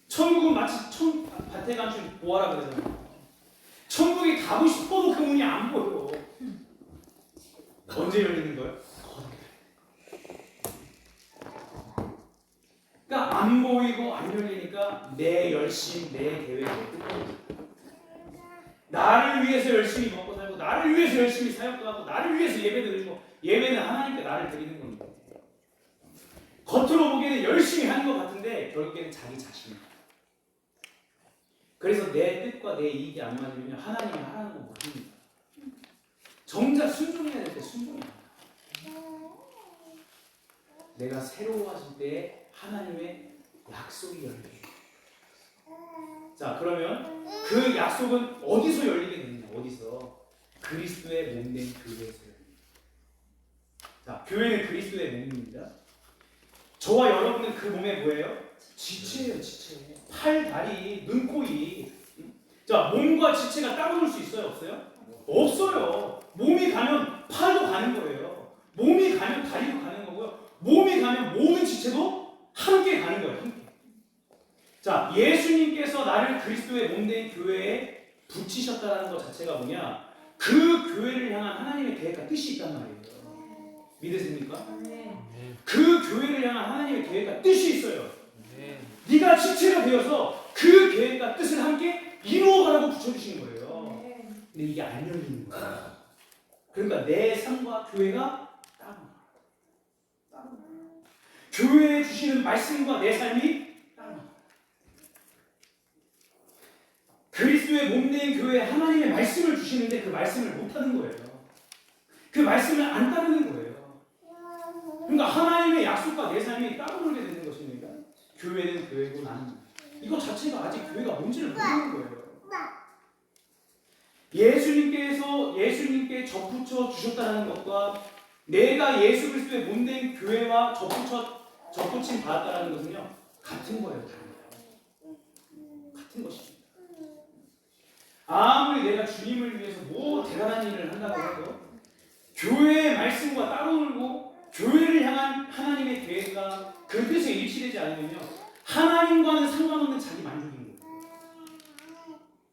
천국은 마치 밭에 감춘 보아라 그러잖아요. 천국에 가고 싶어도 그 문이 안 보여. 언제 열리는 거예요? 그러니까 안 보이고 안 열리니까 내 열심, 내 계획, 나를 위해서 열심히 먹고 살고, 나를 위해서 열심히 사역도 하고, 나를 위해서 예배 드리고, 예배는 하나님께 나를 드리는 겁니다. 겉으로 보기에는 열심히 하는 것 같은데 결국에는 자기 자신. 그래서 내 뜻과 내 이익이 안 맞으면 하나님이 하라는 거 못합니다. 정작 순종해야 될 때 순종해야 합니다. 내가 새로워질 때 하나님의 약속이 열려요. 자, 그러면 그 약속은 어디서 열리게 되느냐? 어디서? 그리스도의 몸된 교회에서 열립니다. 자, 교회는 그리스도의 몸입니다. 저와 여러분은 그 몸에 뭐예요? 지체예요, 지체. 팔, 다리, 눈, 코, 입. 자, 몸과 지체가 따로 놀 수 있어요, 없어요? 없어요. 몸이 가면 팔도 가는 거예요. 몸이 가면 다리도 가는 거고요. 몸이 가면 모든 지체도 함께 가는 거예요. 함께. 자, 예수님께서 나를 그리스도의 몸된 교회에 붙이셨다는 것 자체가 뭐냐? 그 교회를 향한 하나님의 계획과 뜻이 있단 말이에요. 믿으십니까? 그 교회를 향한 하나님의 계획과 뜻이 있어요. 네가 지체가 되어서 그 계획과 뜻을 함께 이루어가라고 붙여주신 거예요. 근데 이게 안 열리는 거예요. 그러니까 내 삶과 교회가 따로. 교회에 주시는 말씀과 내 삶이 따로. 그리스도의 몸된 교회에 하나님의 말씀을 주시는데 그 말씀을 못하는 거예요. 그 말씀을 안 따르는 거예요. 그러니까 하나님의 약속과 내 삶이 따로 놀게 되는 것입니다. 교회는 교회고 나는 이거 자체가 아직 교회가 뭔지를 모르는 거예요. 예수님께 접붙여 주셨다는 것과 내가 예수 그리스도의 몸된 교회와 접붙임 받았다는 것은요 같은 거예요. 같은 것입니다. 아무리 내가 주님을 위해서 뭐 대단한 일을 한다고 해도 교회의 말씀과 따로 놀고 교회를 향한 하나님의 계획과 그 뜻에 일치되지 않으면요 하나님과는 상관없는 자기 만족인 거예요.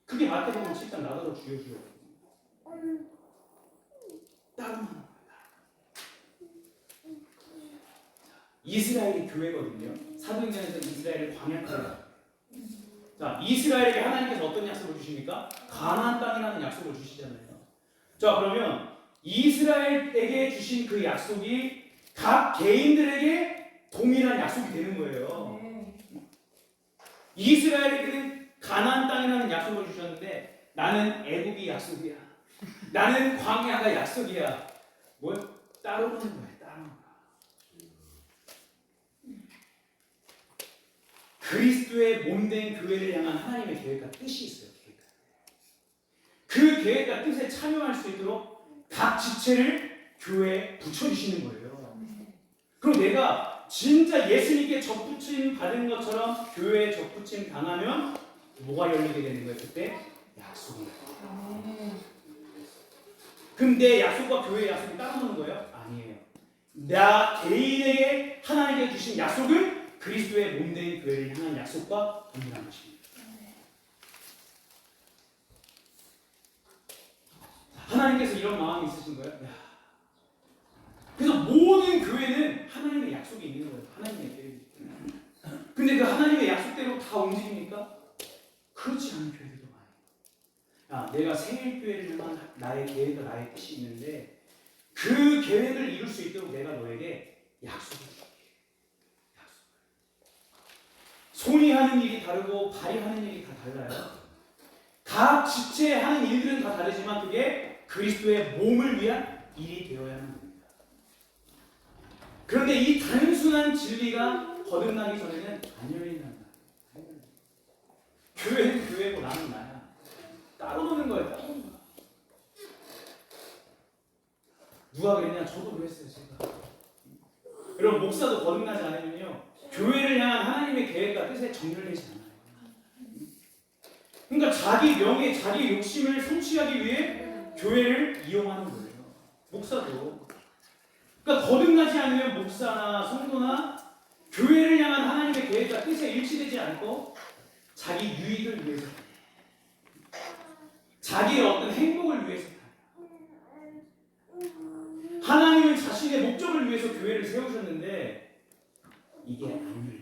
그게 마태복음 7장 나더러 주여 따로 하는 거예요. 이스라엘이 교회거든요. 사도행전에서 이스라엘을 광야까지. 자, 이스라엘에게 하나님께서 어떤 약속을 주십니까? 가나안 땅이라는 약속을 주시잖아요. 자, 그러면 이스라엘에게 주신 그 약속이 각 개인들에게 동일한 약속이 되는 거예요. 이스라엘에게는 가나안 땅이라는 약속을 주셨는데 나는 애국이 약속이야. 나는 광야가 약속이야. 뭐 따로 하는 거야. 따로. 그리스도의 몸된 교회를 향한 하나님의 계획과 뜻이 있어요. 그 계획과 뜻에 참여할 수 있도록 각 지체를 교회에 붙여주시는 거예요. 그럼 내가 진짜 예수님께 접붙임 받은 것처럼 교회에 접붙임 당하면 뭐가 열리게 되는 거예요? 그때 약속이. 그럼 내 약속과 교회의 약속이 따라오는 거예요? 아니에요. 나 개인에게 하나님께 주신 약속은 그리스도의 몸된 교회를 향한 약속과 동일한 것입니다. 하나님께서 이런 마음이 있으신 거예요? 야. 그래서 모든 교회는 하나님의 약속이 있는 거예요. 하나님의 계획이. 근데 그 하나님의 약속대로 다 움직입니까? 그렇지 않은 교회들도 많아요. 야, 내가 생일교회를 향한 나의 계획과 나의 뜻이 있는데 그 계획을 이룰 수 있도록 내가 너에게 약속을 줄게. 약속. 손이 하는 일이 다르고 발이 하는 일이 다 달라요. 각 지체 하는 일들은 다 다르지만 그게 그리스도의 몸을 위한 일이 되어야 하는 겁니다. 그런데 이 단순한 진리가 거듭나기 전에는 안 열린단 말이에요. 교회는 교회고 나는 나야. 따로 노는 거예요. 따로 노는 거야. 누가 그랬냐? 저도 그랬어요. 제가. 여러분 목사도 거듭나지 않으면요 교회를 향한 하나님의 계획과 뜻에 정렬되지 않아요. 그러니까 자기 명예, 자기 욕심을 성취하기 위해 교회를 이용하는 거예요. 목사도. 그러니까 거듭나지 않으면 목사나 성도나 교회를 향한 하나님의 계획과 뜻에 일치되지 않고 자기 유익을 위해서 자기의 어떤 행복을 위해서 하나님은 자신의 목적을 위해서 교회를 세우셨는데 이게 아니에요.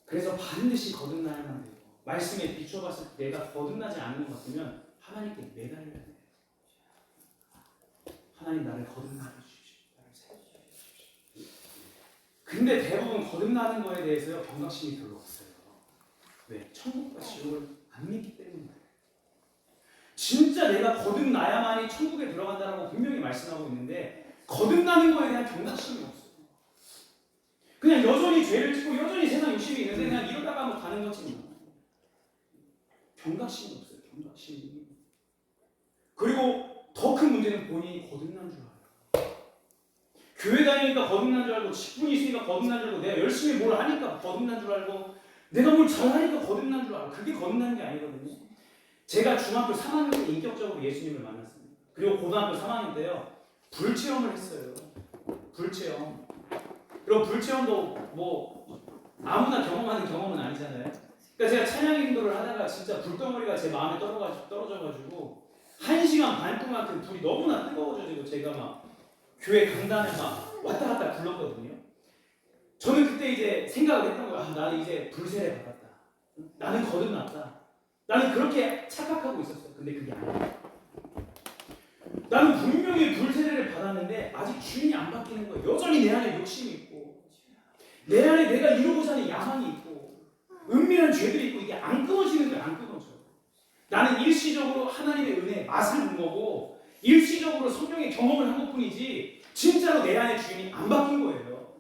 그래서 반드시 거듭나야만 돼요. 말씀에 비춰봤을 때 내가 거듭나지 않는 것 같으면 하나님께 매달려야 돼요. 하나님 나를 거듭나게 해주십시오. 나를 세워주십시오. 근데 대부분 거듭나는 거에 대해서 경각심이 별로 없어요. 왜? 천국과 지옥을 안 믿기 때문이에요. 진짜 내가 거듭나야만이 천국에 들어간다라고 분명히 말씀하고 있는데 거듭나는 거에 대한 경각심이 없어요. 그냥 여전히 죄를 짓고 여전히 세상 욕심이 있는데 그냥 이러다가 뭐 가는 거지. 경각심이 없어요. 경각심이. 그리고 더 큰 문제는 본인이 거듭난 줄 알아요. 교회 다니니까 거듭난 줄 알고 직분이 있으니까 거듭난 줄 알고 내가 열심히 뭘 하니까 거듭난 줄 알고 내가 뭘 잘하니까 거듭난 줄 알고 그게 거듭나는 게 아니거든요. 제가 중학교 3학년 때 인격적으로 예수님을 만났습니다. 그리고 고등학교 3학년 때요. 불체험을 했어요. 불체험. 그리고 불체험도 뭐 아무나 경험하는 경험은 아니잖아요. 그러니까 제가 찬양 인도를 하다가 진짜 불덩어리가 제 마음에 떨어져가지고 1시간 반 동안 그 불이 너무나 뜨거워져지고 제가 막 교회 강단에 막 왔다 갔다 불렀거든요. 저는 그때 이제 생각을 했던 거야. 나는 이제 불세례 받았다. 나는 거듭났다. 나는 그렇게 착각하고 있었어요. 근데 그게 아니에요. 나는 분명히 불세례를 받았는데 아직 주인이 안 바뀌는 거예요. 여전히 내 안에 욕심이 있고 내 안에 내가 이루고자 하는 야망이 있고 은밀한 죄들이 있고 이게 안 끊어지는 거예요. 안 끊어져. 나는 일시적으로 하나님의 은혜의 맛을 본 거고 일시적으로 성령의 경험을 한 것뿐이지 진짜로 내 안에 주인이 안 바뀐 거예요.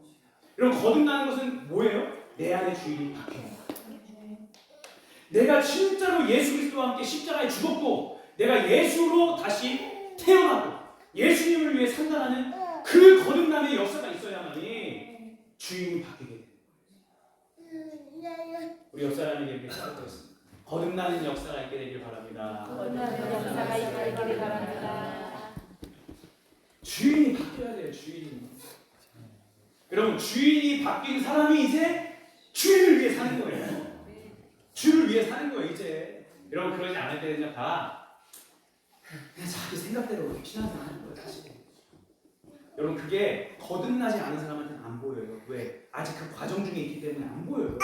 여러분 거듭나는 것은 뭐예요? 내 안에 주인이 바뀌는 거예요. 내가 진짜로 예수 그리스도와 함께 십자가에 죽었고 내가 예수로 다시 태어나고 예수님을 위해 산다는 그 거듭남의 역사가 있어야만이 주인이 바뀌게 돼요. 우리 옆 사람에게 이렇게 부탁드렸습니다. 거듭나는 역사가 있게 되길 바랍니다. 거듭나는 역사가 있기를 바랍니다. 주인이 바뀌어야 돼요. 주인이. 여러분 주인이 바뀐 사람이 이제 주인을 위해 사는 거예요. 주를 위해 사는 거예요. 이제 여러분 그러지 않을 때는 다 그냥 자기 생각대로 신앙생활하는 거예요. 사실. 여러분 그게 거듭나지 않은 사람한테는 안 보여요. 왜? 아직 그 과정 중에 있기 때문에 안 보여요.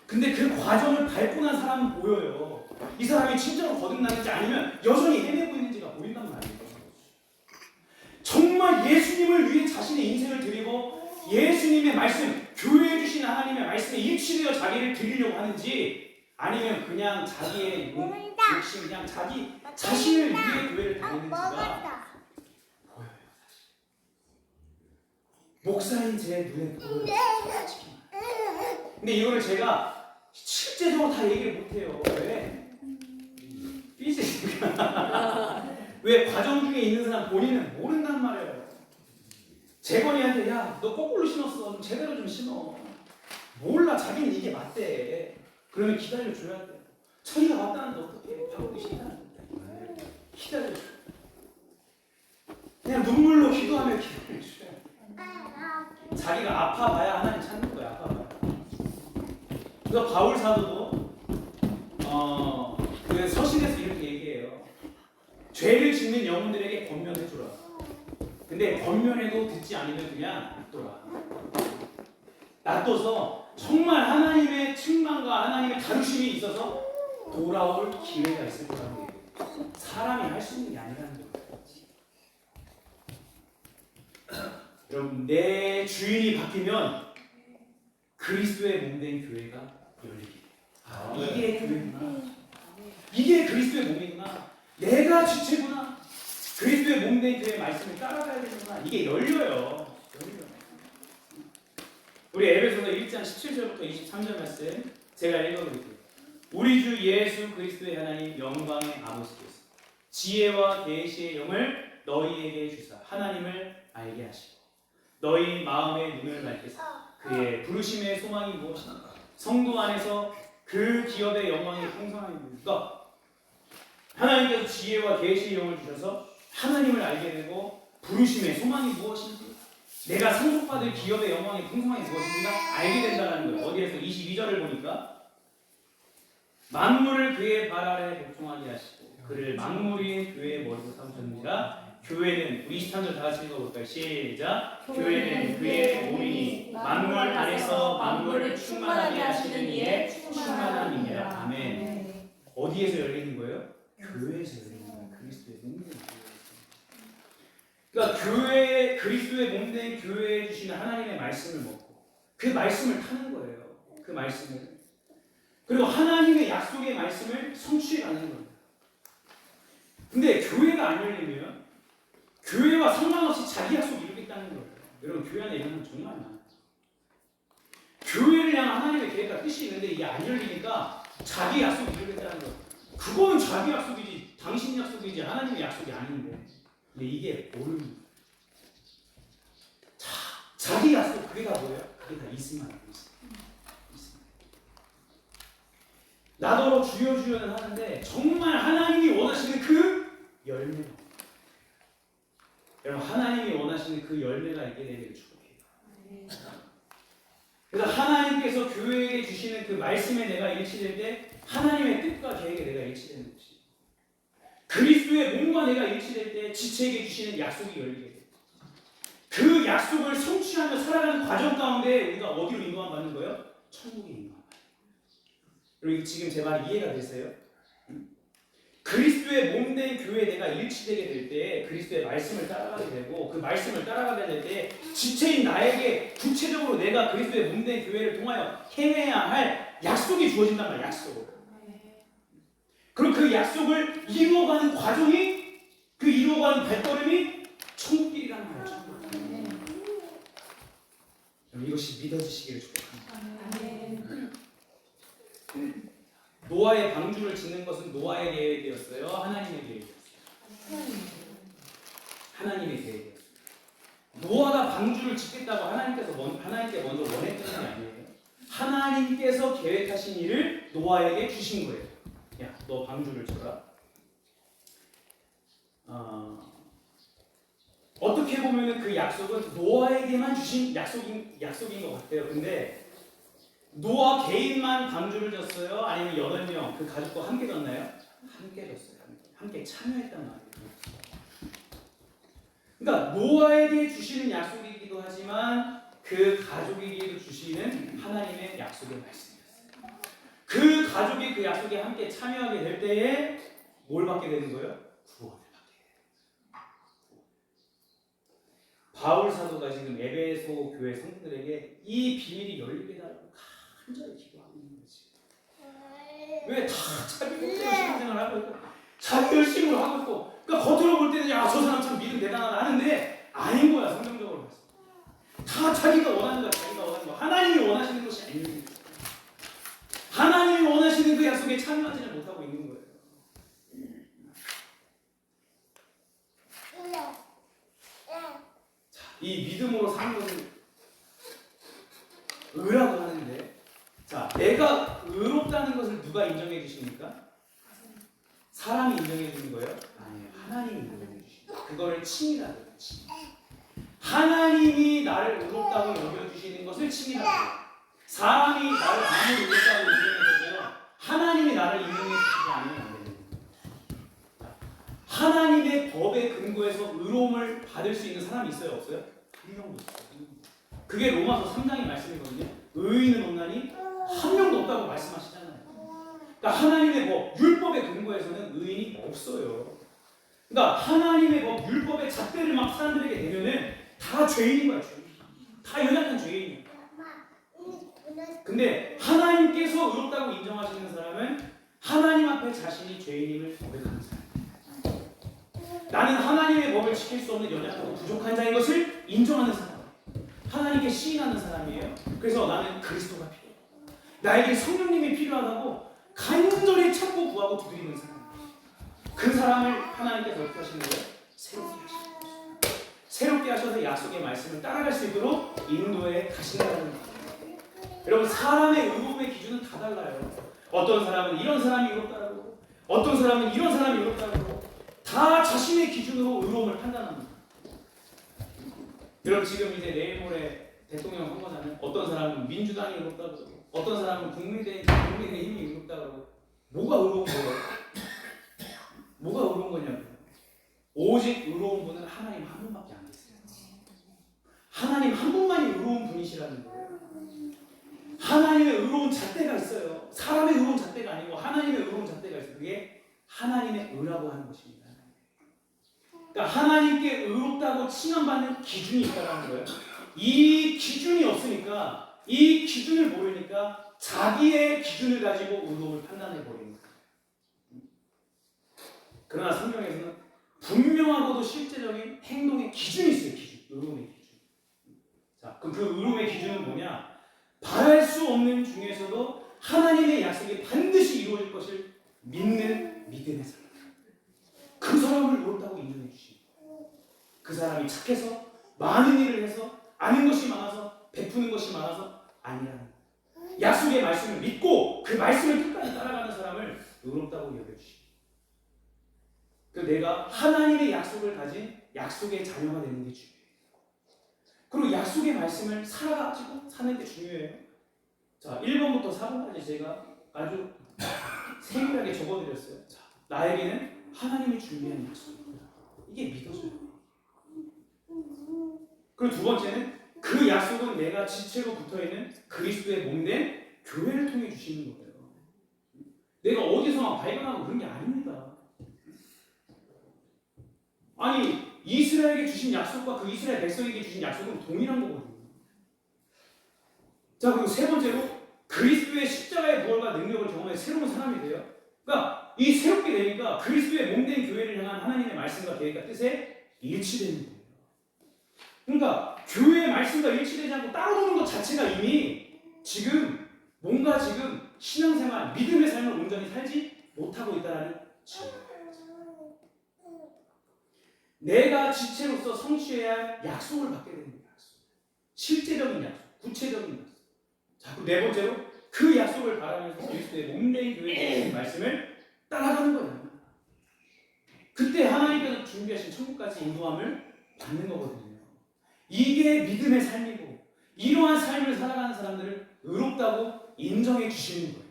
근데 그 과정을 밟고 난 사람은 보여요. 이 사람이 진짜로 거듭나는지 아니면 여전히 헤매고 있는지가 보인단 말이에요. 정말 예수님을 위해 자신의 인생을 드리고 예수님의 말씀, 교회에 주신 하나님의 말씀에 일치되어 자기를 드리려고 하는지 아니면 그냥 자기의 욕심, 그냥 자기 자신을 위해 교회를 다니는지가 보여요. 사실. 목사인 제 눈에 보여요. 근데 이거를 제가 실제적으로 다 얘기를 못해요. 왜? 삐지니까. 왜 과정 중에 있는 사람 본인은 모른단 말이에요. 재건이한테 야, 너 거꾸로 신었어. 좀 제대로 좀 신어. 몰라. 자기는 이게 맞대. 그러면 기다려줘야 돼. 자기가 맞다는데 어떻게 바꾸기 싫다는데. 기다려줘. 그냥 눈물로 기도하며 기다려줘야 돼. 자기가 아파봐야 하나님 찾는 거야. 아파봐야. 그래서 바울 사도도 그 서신에서 이렇게 얘기해요. 죄를 짓는 영혼들에게 권면해주라. 근데 권면해도 듣지 않으면 그냥 놔둬라. 놔둬서 정말 하나님의 책망과 하나님의 다루심이 있어서 돌아올 기회가 있을 거라는 거예요. 사람이 할 수 있는 게 아니라는 거예요. 여러분, 내 주인이 바뀌면 그리스도의 몸된 교회가 열리게 돼요. 이게 교회구나. 이게 그리스도의 몸이구나. 내가 주체구나. 그리스도의 몸된 교회의 말씀을 따라가야 되는구나. 이게 열려요. 우리 에베소서 1장 17절부터 23절 말씀 제가 읽어드릴게요. 우리 주 예수 그리스도의 하나님 영광의 아버지께서 지혜와 계시의 영을 너희에게 주사 하나님을 알게 하시고 너희 마음의 눈을 밝히사 그의 부르심의 소망이 무엇인가 성도 안에서 그 기업의 영광이 풍성함이 무엇인가. 하나님께서 지혜와 계시의 영을 주셔서 하나님을 알게 되고 부르심의 소망이 무엇인지 내가 상속받을 기업의 영광이 풍성함이 무엇인가 알게 된다는 거예요. 어디에서 22절을 보니까 만물을 그의 발 아래 복종하게 하시고 그를 만물인 교회의 머리로 삼으셨느니라. 교회는 우리 23절 다 같이 읽어볼까요? 시작. 교회는 그의 몸이니 만물 안에서 만물을 충만하게 하시는 이의 충만함이니라. 아멘. 어디에서 열리는 거예요? 교회에서 열리는 거예요. 그리스도의 몸된 교회. 그러니까 교회, 그리스도의 몸된 교회에 주시는 하나님의 말씀을 먹고 그 말씀을 타는 거예요. 그 말씀을. 그리고 하나님의 약속의 말씀을 성취해가는 거예요. 근데 교회가 안 열리면 교회와 상관없이 자기 약속 이루겠다는 거예요. 여러분, 교회 안에 이런 건 정말 많아요. 교회를 향한 하나님의 계획과 뜻이 있는데 이게 안 열리니까 자기 약속 이루겠다는 거예요. 그거는 자기 약속이지 당신 약속이지 하나님의 약속이 아닌데. 근데 이게 모르는 거예요. 자기 약속 그게 다 뭐예요? 그게 다 있으면 안 되지. 나더러 주여 주여는 하는데 정말 하나님이 원하시는 그 열매가 여러분, 하나님이 원하시는 그 열매가 있게 되기를 축복해요. 그래서 하나님께서 교회에게 주시는 그 말씀에 내가 일치될 때 하나님의 뜻과 계획에 내가 일치되는 것이 그리스도의 몸과 내가 일치될 때 지체에게 주시는 약속이 열리게 돼요. 그 약속을 성취하며 살아가는 과정 가운데 우리가 어디로 인도함 받는 거예요? 천국에 인도함. 여러분, 지금 제 말 이해가 되세요? 그리스도의 몸된 교회에 내가 일치되게 될 때 그리스도의 말씀을 따라가게 되고 그 말씀을 따라가게 될 때 지체인 나에게 구체적으로 내가 그리스도의 몸된 교회를 통하여 행해야 할 약속이 주어진단 말이야. 약속을. 그리고 그 약속을 이루어가는 과정이 그 이루어가는 발걸음이 천국길이라는 말이야. 천국. 이것이 믿어지시기를 축복합니다. 노아의 방주를 짓는 것은 노아의 계획이었어요? 하나님의 계획이었어요? 하나님의 계획이었어요. 노아가 방주를 짓겠다고 하나님께 먼저 원했던 게 아니에요. 하나님께서 계획하신 일을 노아에게 주신 거예요. 야, 너 방주를 쳐라. 어떻게 보면 그 약속은 노아에게만 주신 약속인 것 같아요. 근데 노아 개인만 방주를 졌어요? 아니면 8명 그 가족과 함께 졌나요? 함께 졌어요. 함께 참여했단 말이에요. 그러니까 노아에게 주시는 약속이기도 하지만 그 가족에게도 주시는 하나님의 약속의 말씀이었어요. 그 가족이 그 약속에 함께 참여하게 될 때에 뭘 받게 되는 거예요? 구원을 받게 돼요. 바울 사도가 지금 에베소 교회 성도들에게 이 비밀이 열리게 달라고 간절히 기도하고 있는 거지. 왜 다 자기 목적으로 신앙생활을 하고 있고 자기 열심으로 하고 있고 그러니까 겉으로 볼 때는 야, 저 사람 참 믿음 대단하다 하는데 아닌 거야. 성경적으로 봤을 때. 다 자기가 원하는 거야. 자기가 원하는 거. 하나님이 원하시는 것이 아닙니다. 하나님이 원하시는 그 약속에 참여하지는 못하고 있는 거예요. 자, 이 믿음으로 누가 인정해 주십니까? 사람이 인정해 주는 거예요? 아니에요. 하나님이 인정해 주시는 거예요. 그거를 칭이라고 해요. 칭. 하나님이 나를 의롭다고 여겨주시는 것을 칭이라고 해요. 사람이 나를 아무리 의롭다고 인정해줘도요, 하나님이 나를 인정해 주시지 않으면 안 됩니다. 하나님의 법에 근거해서 의로움을 받을 수 있는 사람이 있어요? 없어요? 한 명도 없어요. 그게 로마서 3장의 말씀이거든요. 의인은 없나니 한 명도 없다고 말씀하시잖아요. 그러니까 하나님의 법, 율법에 근거해서는 의인이 없어요. 그러니까 하나님의 법, 율법의 잣대를 막 사람들에게 대면은 다 죄인인 거야. 죄인. 다 연약한 죄인이에요. 근데 하나님께서 의롭다고 인정하시는 사람은 하나님 앞에 자신이 죄인임을 고백하는 사람이에요. 나는 하나님의 법을 지킬 수 없는 연약하고 부족한 자인 것을 인정하는 사람. 하나님께 시인하는 사람이에요. 그래서 나는 그리스도가 필요해. 나에게 성령님이 필요하다고 간절히 찾고 구하고 두드리는 사람. 그 사람을 하나님께서 어떻게 하시는 거예요? 새롭게 하시는 거예요. 새롭게 하셔서 약속의 말씀을 따라갈 수 있도록 인도해 가신다는 거예요. 여러분, 사람의 의로움의 기준은 다 달라요. 어떤 사람은 이런 사람이 의롭다고 하고, 어떤 사람은 이런 사람이 의롭다고 하고, 다 자신의 기준으로 의로움을 판단합니다. 여러분, 지금 이제 내일 모레 대통령 선거 나면 어떤 사람은 민주당이 의롭다고 하고, 어떤 사람은 국민의힘이 의롭다고 하고, 뭐가 의로운 거예요? 뭐가 의로운 거냐고요. 오직 의로운 분은 하나님 한 분밖에 안 계세요. 하나님 한 분만이 의로운 분이시라는 거예요. 하나님의 의로운 잣대가 있어요. 사람의 의로운 잣대가 아니고 하나님의 의로운 잣대가 있어요. 그게 하나님의 의라고 하는 것입니다. 그러니까 하나님께 의롭다고 칭함받는 기준이 있다는 거예요. 이 기준이 없으니까, 이 기준을 모르니까 자기의 기준을 가지고 의로움을 판단해 버리는 거예요. 그러나 성경에서는 분명하고도 실제적인 행동의 기준이 있어요. 기준, 의로움의 기준. 자, 그럼 그 의로움의 기준은 뭐냐? 바랄 수 없는 중에서도 하나님의 약속이 반드시 이루어질 것을 믿는 믿음의 사람. 그 사람을 의롭다고 인정해 주시고, 그 사람이 착해서 많은 일을 해서 아는 것이 많아서 베푸는 것이 많아서 아니라는 거예요. 약속의 말씀을 믿고 그 말씀을 끝까지 따라가는 사람을 의롭다고 여겨주시고, 그 내가 하나님의 약속을 가진 약속의 자녀가 되는 게 중요해요. 그리고 약속의 말씀을 살아가지고 사는 게 중요해요. 자, 1번부터 4번까지 제가 아주 세밀하게 적어드렸어요. 자, 나에게는 하나님이 준비한 약속입니다. 이게 믿어져요. 그리고 두 번째는 그 약속은 내가 지체로 붙어있는 그리스도의 몸된 교회를 통해 주시는 거예요. 내가 어디서만 발견하고 그런 게 아닙니다. 아니, 이스라엘에게 주신 약속과 그 이스라엘 백성에게 주신 약속은 동일한 거거든요. 자, 그리고 세 번째로 그리스도의 십자가의 부활과 능력을 경험해 새로운 사람이 돼요. 그러니까 이 새롭게 되니까 그리스도의 몸된 교회를 향한 하나님의 말씀과 계획과 뜻에 일치되는 거예요. 그러니까 교회의 말씀과 일치되지 않고 따로 노는 것 자체가 이미 지금 뭔가 지금 신앙생활, 믿음의 삶을 온전히 살지 못하고 있다는 증거예요. 내가 지체로서 성취해야 할 약속을 받게 되는 거예요. 실제적인 약속, 구체적인 약속. 자, 그 네 번째로 그 약속을 바라면서 그리스도의 몸된 교회의 말씀을 따라가는 거예요. 그때 하나님께서 준비하신 천국까지 인도함을 받는 거거든요. 이게 믿음의 삶이고, 이러한 삶을 살아가는 사람들을 의롭다고 인정해 주시는 거예요.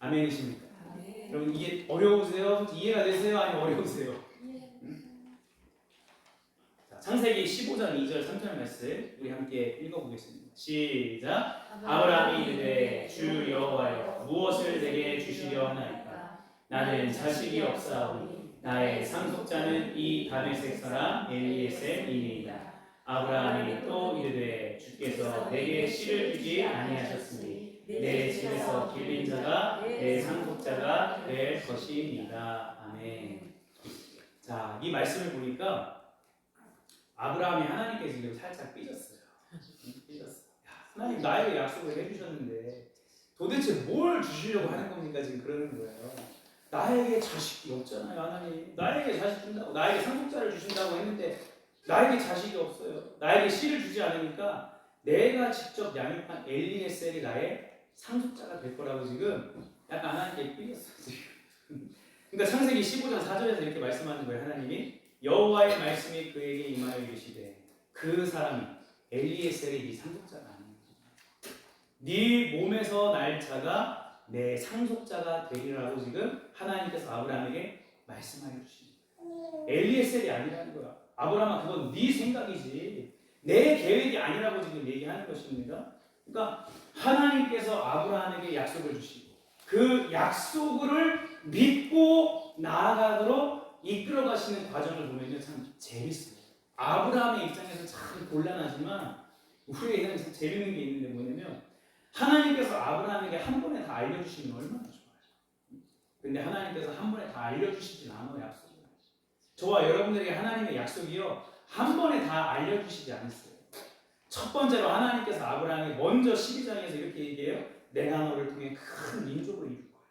아멘이십니까? 여러분, 이게 어려우세요? 이해가 되세요? 아니면 어려우세요? 창세기 15장 2절 3절 말씀 우리 함께 읽어보겠습니다. 시작. 아브라함이 이르되 주 여호와여 무엇을 내게 주시려 하나이까? 나는 자식이 없사오니 나의 상속자는 이 다메섹 사람 엘리에셀이니이다. 아브라함이 또 이르되 주께서 내게 씨를 주지 아니하셨으니 내 집에서 길린 자가 내 상속자가 될 것이니이다. 아멘. 자, 이 말씀을 보니까 아브라함이 하나님께 지금 살짝 삐졌어요. 하나님 나에게 약속을 해주셨는데 도대체 뭘 주시려고 하는 겁니까? 지금 그러는 거예요. 나에게 자식이 없잖아요. 하나님 나에게 자식 준다고, 나에게 상속자를 주신다고 했는데 나에게 자식이 없어요. 나에게 씨를 주지 않으니까 내가 직접 양육한 엘리에셀이 나의 상속자가 될 거라고 지금 약간 하나님께 끌렸어요 지금. 그러니까 창세기 15장 4절에서 이렇게 말씀하는 거예요. 하나님이 여호와의 말씀이 그에게 임하여 이르시되 그 사람이 엘리에셀이 네 상속자가 아니냐. 네 몸에서 날 자가 내 상속자가 되리라고 지금 하나님께서 아브라함에게 말씀하여 주십니다. 엘리에셀이 아니라는 거야. 아브라함아, 그건 네 생각이지 내 계획이 아니라고 지금 얘기하는 것입니다. 그러니까 하나님께서 아브라함에게 약속을 주시고 그 약속을 믿고 나아가도록 이끌어 가시는 과정을 보면요, 참 재밌어요. 아브라함의 입장에서 참 곤란하지만 우리에게는 참 재밌는 게 있는데 뭐냐면 하나님께서 아브라함에게 한 번에 다 알려주시면 얼마나 좋아요. 근데 하나님께서 한 번에 다 알려주시진 않아요. 약속을. 저와 여러분들에게 하나님의 약속이요, 한 번에 다 알려주시지 않았어요. 첫 번째로 하나님께서 아브라함이 먼저 12장에서 이렇게 얘기해요. 내가 너를 통해 큰 민족을 이룰 거야.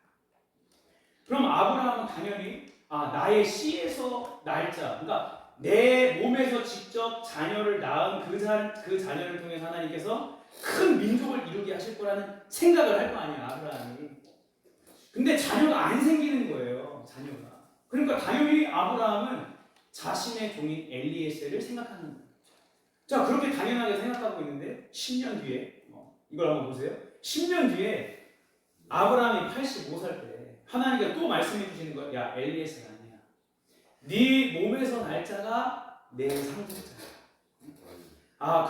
그럼 아브라함은 당연히 나의 씨에서 날자, 그러니까 내 몸에서 직접 자녀를 낳은 그 자녀를 통해서 하나님께서 큰 민족을 이루게 하실 거라는 생각을 할 거 아니에요, 아브라함이. 근데 자녀가 안 생기는 거예요, 자녀가. 그러니까 당연히 아브라함은 자신의 종인 엘리에셀을 생각하는 거예요. 자, 그렇게 당연하게 생각하고 있는데 10년 뒤에 이걸 한번 보세요. 10년 뒤에 아브라함이 85살 때 하나님께서 또 말씀해 주시는 거예요. 야, 엘리에셀 아니야. 네 몸에서 날짜가 내 상속자야.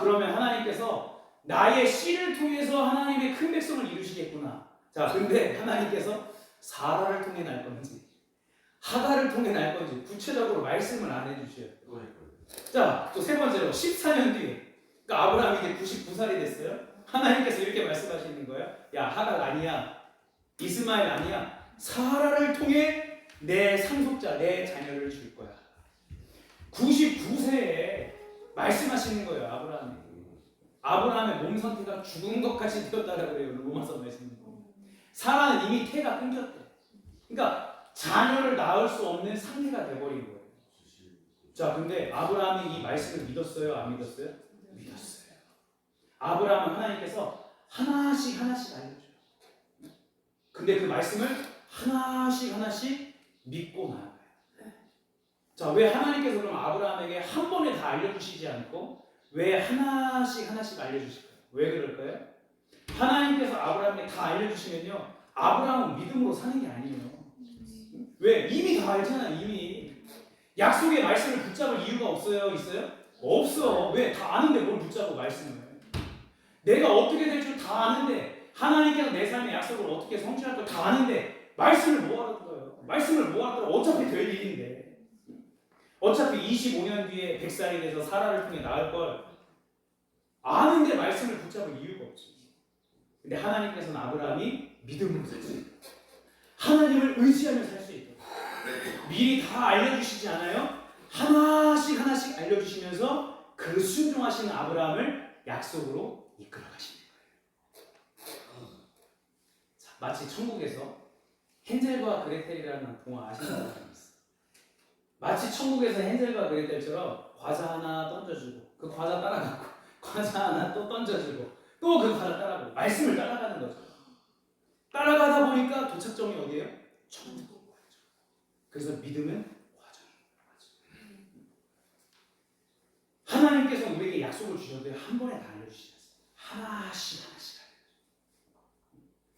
그러면 하나님께서 나의 씨를 통해서 하나님의 큰 백성을 이루시겠구나. 자, 근데 하나님께서 사라를 통해 날 건지 하가를 통해 날 건지 구체적으로 말씀을 안 해주셔요. 자, 또 세 번째로 14년 뒤에, 그러니까 아브라함이 이제 99살이 됐어요. 하나님께서 이렇게 말씀하시는 거예요. 야, 하가 아니야, 이스마엘 아니야, 사라를 통해 내 상속자, 내 자녀를 줄 거야. 99세에 말씀하시는 거예요, 아브라함이. 아브라함의 몸 상태가 죽은 것 같이 되었다라고 그래요, 로마서 말씀은. 사라는 이미 태가 끊겼대. 그러니까 자녀를 낳을 수 없는 상태가 돼버린 거예요. 자, 근데 아브라함이 이 말씀을 믿었어요? 안 믿었어요? 믿었어요. 아브라함은 하나님께서 하나씩 알려줘요. 근데 그 말씀을 하나씩 믿고 나아가요. 자, 왜 하나님께서 그럼 아브라함에게 한 번에 다 알려주시지 않고 왜 하나씩 알려주실까요? 왜 그럴까요? 하나님께서 아브라함에게 다 알려주시면요, 아브라함은 믿음으로 사는 게 아니에요. 왜? 이미 다 알잖아요, 이미. 약속의 말씀을 붙잡을 이유가 없어요? 있어요? 없어. 왜? 다 아는데 뭘 붙잡고 말씀을. 내가 어떻게 될 줄 다 아는데, 하나님께서 내 삶의 약속을 어떻게 성취할 걸 다 아는데 말씀을 뭐하러 들어요? 말씀을 뭐하러 들어? 어차피 될 일인데. 어차피 25년 뒤에 100살이 돼서 사라를 통해 낳을 걸 아는데 말씀을 붙잡을 이유가 없죠. 근데 하나님께서는 아브라함이 믿음으로 살 수 있다. 하나님을 의지하며 살 수 있다. 미리 다 알려주시지 않아요? 하나씩 알려주시면서 그 순종하시는 아브라함을 약속으로 이끌어 가시는 거예요. 자, 마치 천국에서 헨젤과 그레텔이라는 동화 아시는 사람이 있어요. 마치 천국에서 헨젤과 그레텔처럼 과자 하나 던져주고 그 과자 따라가고 과자 하나 또 던져주고 또 그 과자 따라가고 말씀을 따라가는 거죠. 따라가다 보니까 도착점이 어디예요? 천국. 그래서 믿음은 과정이에요. 하나님께서 우리에게 약속을 주셔도 한 번에 다 알려주시지 않습니다. 하나씩 알려주세요.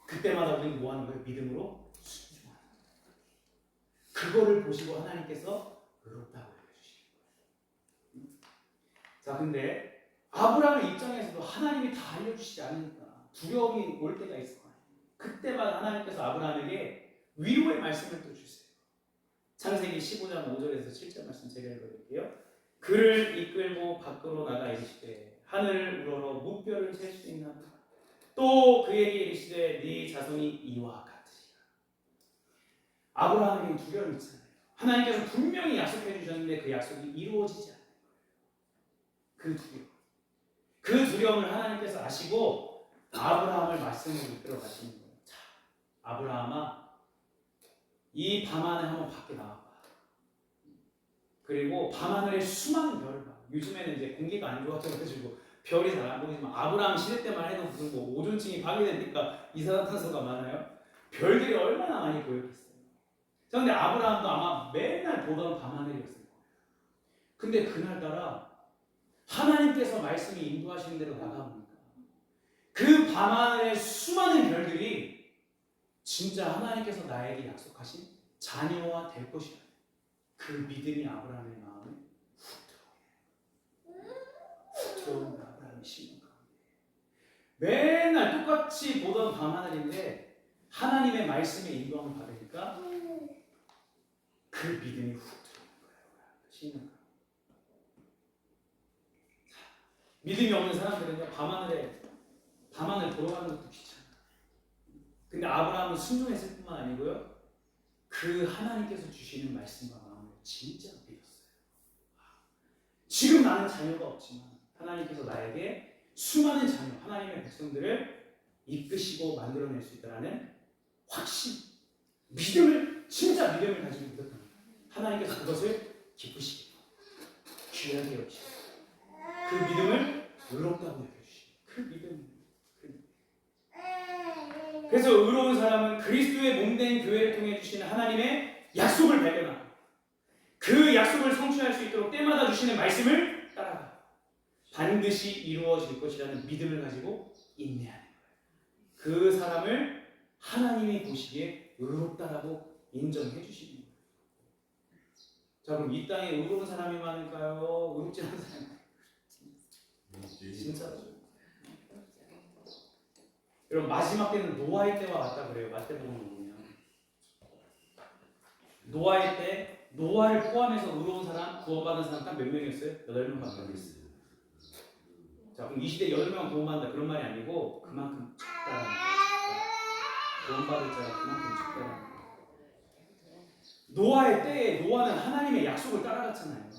그때마다 우리는 뭐 하는 거예요? 믿음으로 순종하는 거예요. 그거를 보시고 하나님께서 의롭다고 알려주시는 거예요. 자, 근데 아브라함의 입장에서도 하나님이 다 알려주시지 않으니까 두려움이 올 때가 있을 거예요. 그때마다 하나님께서 아브라함에게 위로의 말씀을 또 주세요. 창세기 15장 5절에서 7절 말씀 제가 읽어드릴게요. 그를 이끌고 밖으로 나가 이르시되 하늘을 우러러 무뼈를 셀 수 있나 보다. 또 그에게 이르시되 네 자손이 이와 같으리라. 아브라함에게는 두려움이 있잖아요. 하나님께서 분명히 약속해 주셨는데 그 약속이 이루어지지 않는 거예요. 그 두려움을 하나님께서 아시고 아브라함을 말씀으로 이끌어 가시는 거예요. 자, 아브라함아, 이 밤하늘 한번 밖에 나와봐. 그리고 밤하늘의 수많은 별을 봐. 요즘에는 이제 공기가 안 좋아져가지고 별이 잘 안 보이지만 아브라함 시대 때만 해도 무슨 뭐 오존층이 파괴되니까 이산화탄소가 많아요. 별들이 얼마나 많이 보였겠어요. 그런데 아브라함도 아마 맨날 보던 밤하늘이었을 거예요. 근데 그날따라 하나님께서 말씀이 인도하시는 대로 나가보니까 그 밤하늘의 수많은 별들이 진짜 하나님께서 나에게 약속하신 자녀와 될 것이라. 그 믿음이 아브라함의 마음에 훅 들어오는 아브라함의 심령 가운데 맨날 똑같이 보던 밤하늘인데 하나님의 말씀에 인도함을 받으니까 그 믿음이 훅 들어오는 거예요. 심령 가운데. 믿음이 없는 사람들은요 밤하늘 보러 가는 것도 귀찮아. 근데 아브라함은 순종했을 뿐만 아니고요 그 하나님께서 주시는 말씀과 마음을 진짜 믿었어요. 지금 나는 자녀가 없지만 하나님께서 나에게 수많은 자녀, 하나님의 백성들을 이끄시고 만들어낼 수 있다는 확신, 믿음을, 진짜 믿음을 가지고 믿었던 거예요. 하나님께서 그것을 기쁘시게 귀하게 여기시고 그 믿음을 의롭다고 여겨주시고 그 믿음. 그래서 의로운 사람은 그리스도의 몸된 교회를 통해 주시는 하나님의 약속을 발견하고 그 약속을 성취할 수 있도록 때마다 주시는 말씀을 따라가 반드시 이루어질 것이라는 믿음을 가지고 인내하는 거예요. 그 사람을 하나님이 보시기에 의롭다라고 인정해 주시는 거예요. 자, 그럼 이 땅에 의로운 사람이 많을까요? 의롭지 않은 사람이 많을까요? 진짜로. 여러분 마지막 때는 노아의 때와 같다 그래요. 마태복음 보면 노아의 때 노아를 포함해서 의로운 사람, 구원받은 사람 딱 몇 명이었어요? 8명밖에 안 됐어요. 자, 그럼 이 시대에 8명 구원받는다 그런 말이 아니고 그만큼 적다라는 거예요. 구원받을 자가 그만큼 적다라는 거예요. 노아의 때에 노아는 하나님의 약속을 따라갔잖아요.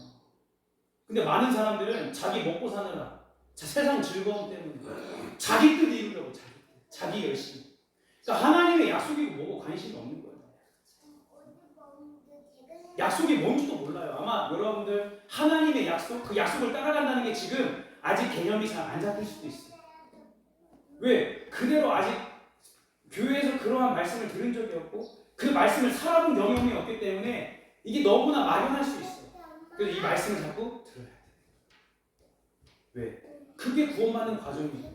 근데 많은 사람들은 자기 먹고 사느라 세상 즐거움 때문에 자기 뜻 이루려고 자기 열심. 그러니까 하나님의 약속이 뭐고 관심이 없는 거예요. 약속이 뭔지도 몰라요. 아마 여러분들 하나님의 약속, 그 약속을 따라간다는 게 지금 아직 개념이 잘 안 잡힐 수도 있어요. 왜? 그대로 아직 교회에서 그러한 말씀을 들은 적이 없고 그 말씀을 살아본 경험이 없기 때문에 이게 너무나 막연할 수 있어요. 그래서 이 말씀을 자꾸 들어야 돼요. 왜? 그게 구원받는 과정이에요.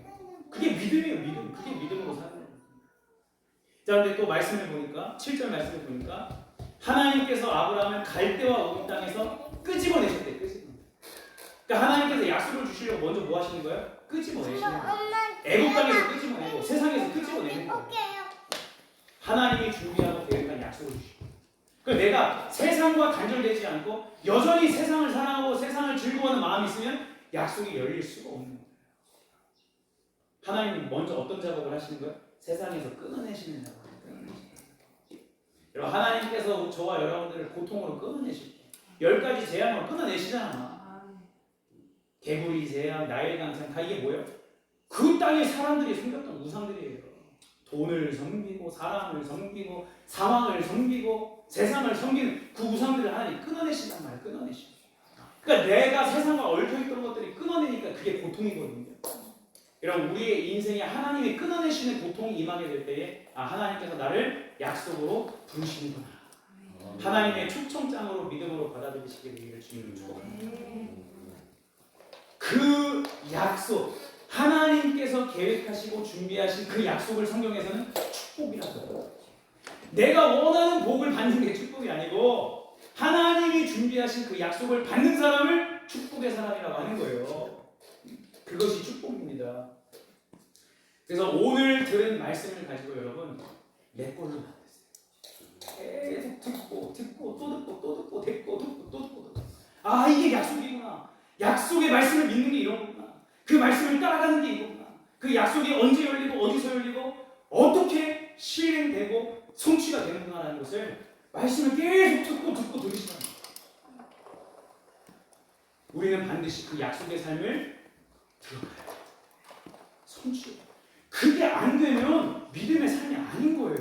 그게 믿음이에요, 믿음. 그게 믿음으로 사는 거예요. 자, 근데 또 말씀을 보니까, 7절 말씀을 보니까, 하나님께서 아브라함을 갈대와 온 땅에서 끄집어내셨대요, 끄집어내. 그러니까 하나님께서 약속을 주시려고 먼저 뭐 하시는 거예요? 끄집어내시는 거예요. 애국 땅에서 끄집어내고, 세상에서 끄집어내는 거예요. 하나님이 준비하고 계획한 약속을 주시고. 그러니까 내가 세상과 단절되지 않고, 여전히 세상을 사랑하고 세상을 즐거워하는 마음이 있으면 약속이 열릴 수가 없는 거예요. 하나님이 먼저 어떤 작업을 하시는 거예요? 세상에서 끊어내시는 작업을 끊어내시는 거예요. 여러분 하나님께서 저와 여러분들을 고통으로 끊어내실 때 10가지 재앙으로 끊어내시잖아. 개구리 재앙, 나일강창 다 이게 뭐예요? 그 땅에 사람들이 섬겼던 우상들이에요. 돈을 섬기고 사람을 섬기고 상황을 섬기고 세상을 섬기는 그 우상들을 하나님 끊어내신단 말이에요. 끊어내시고. 그러니까 내가 세상과 얽혀있던 것들이 끊어내니까 그게 고통이거든요. 여러분 우리의 인생에 하나님이 끊어내시는 고통이 임하게 될 때에 하나님께서 나를 약속으로 부르시는구나. 하나님의 초청장으로 믿음으로 받아들이시게 되기를 주님을 축복합니다. 그 약속, 하나님께서 계획하시고 준비하신 그 약속을 성경에서는 축복이라고 해요. 내가 원하는 복을 받는 게 축복이 아니고 하나님이 준비하신 그 약속을 받는 사람을 축복의 사람이라고 하는 거예요. 그것이 축복입니다. 그래서 오늘 들은 말씀을 가지고 여러분 내 걸로 만드세요. 계속 듣고 또 듣고 또 듣고 이게 약속이구나. 약속의 말씀을 믿는 게 이런 거구나. 그 말씀을 따라가는 게 이거구나. 그 약속이 언제 열리고 어디서 열리고 어떻게 실행되고 성취가 되는구나라는 것을 말씀을 계속 듣고 들으시는 거예요. 우리는 반드시 그 약속의 삶을 들어가야 돼요. 성취. 그게 안 되면 믿음의 삶이 아닌 거예요.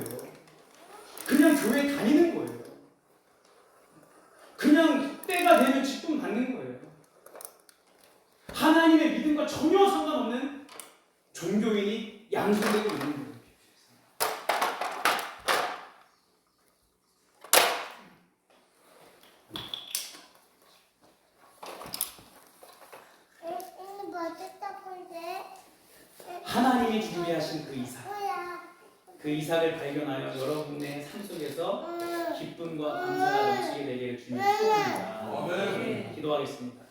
그냥 교회 다니는 거예요. 그냥 때가 되면 직분 받는 거예요. 하나님의 믿음과 전혀 상관없어요. 준비하신 그 이삭을 발견하여 여러분의 삶 속에서 기쁨과 감사가 넘치게 되기를 주님 축복합니다. 기도하겠습니다.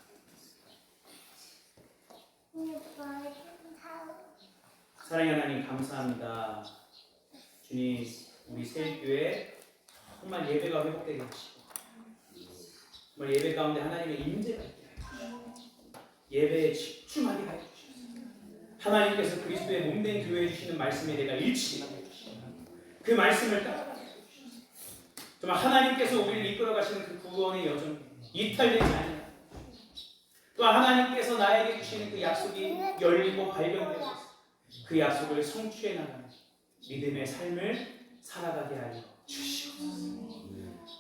사랑의 하나님 감사합니다. 주님, 우리 세일교회 정말 예배가 회복되게 하시고 정말 예배 가운데 하나님의 임재가 있게 하시고 예배에 집중하게 하여 주시옵소서. 하나님께서 그리스도의 몸된 교회에 주시는 말씀에 내가 일치하게 해주시고 그 말씀을 따라가게 해주시옵소서. 정말 하나님께서 우리를 이끌어 가시는 그 구원의 여정 이탈되지 않는 또 하나님께서 나에게 주시는 그 약속이 열리고 발견되어서 그 약속을 성취해 나가는 믿음의 삶을 살아가게 하여 주시옵소서.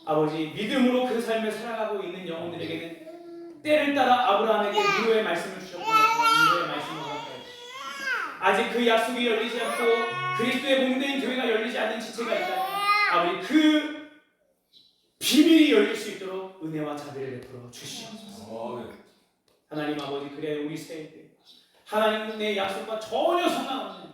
아버지, 믿음으로 그 삶을 살아가고 있는 영혼들에게는 때를 따라 아브라함에게 위로의 말씀을 주셨고 위로의 말씀을 허락하여 주시옵소서. 아직 그 약속이 열리지 않고 그리스도의 몸된 교회가 열리지 않는 지체가 있다면 아버지 그 비밀이 열릴 수 있도록 은혜와 자비를 베풀어 주시옵소서. 하나님 아버지, 그래야 우리 세대 하나님의 약속과 전혀 상관없는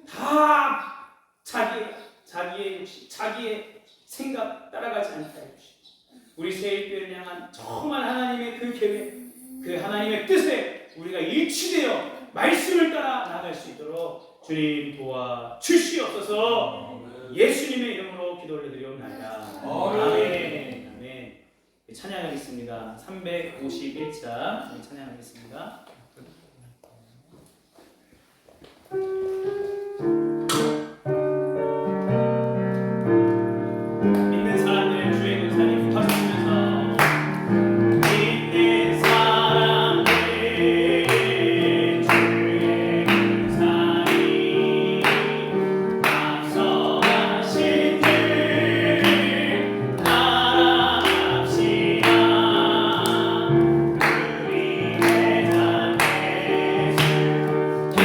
다 자기의 욕심, 자기의 생각 따라가지 않게 해주시옵소서. 우리 세일교회를 향한 정말 하나님의 그 계획, 그 하나님의 뜻에 우리가 일치되어 말씀을 따라 나아갈 수 있도록 주님 도와 주시옵소서. 예수님의 이름으로 기도 올려드리옵나이다. 아멘. 아멘. 찬양하겠습니다. 351차 찬양하겠습니다. 믿는 사람들 주의 군사님 박수 치면서 믿는 사람들 주의 군사님 앞서가신 길 따라갑시다. 우리의 산 예수 길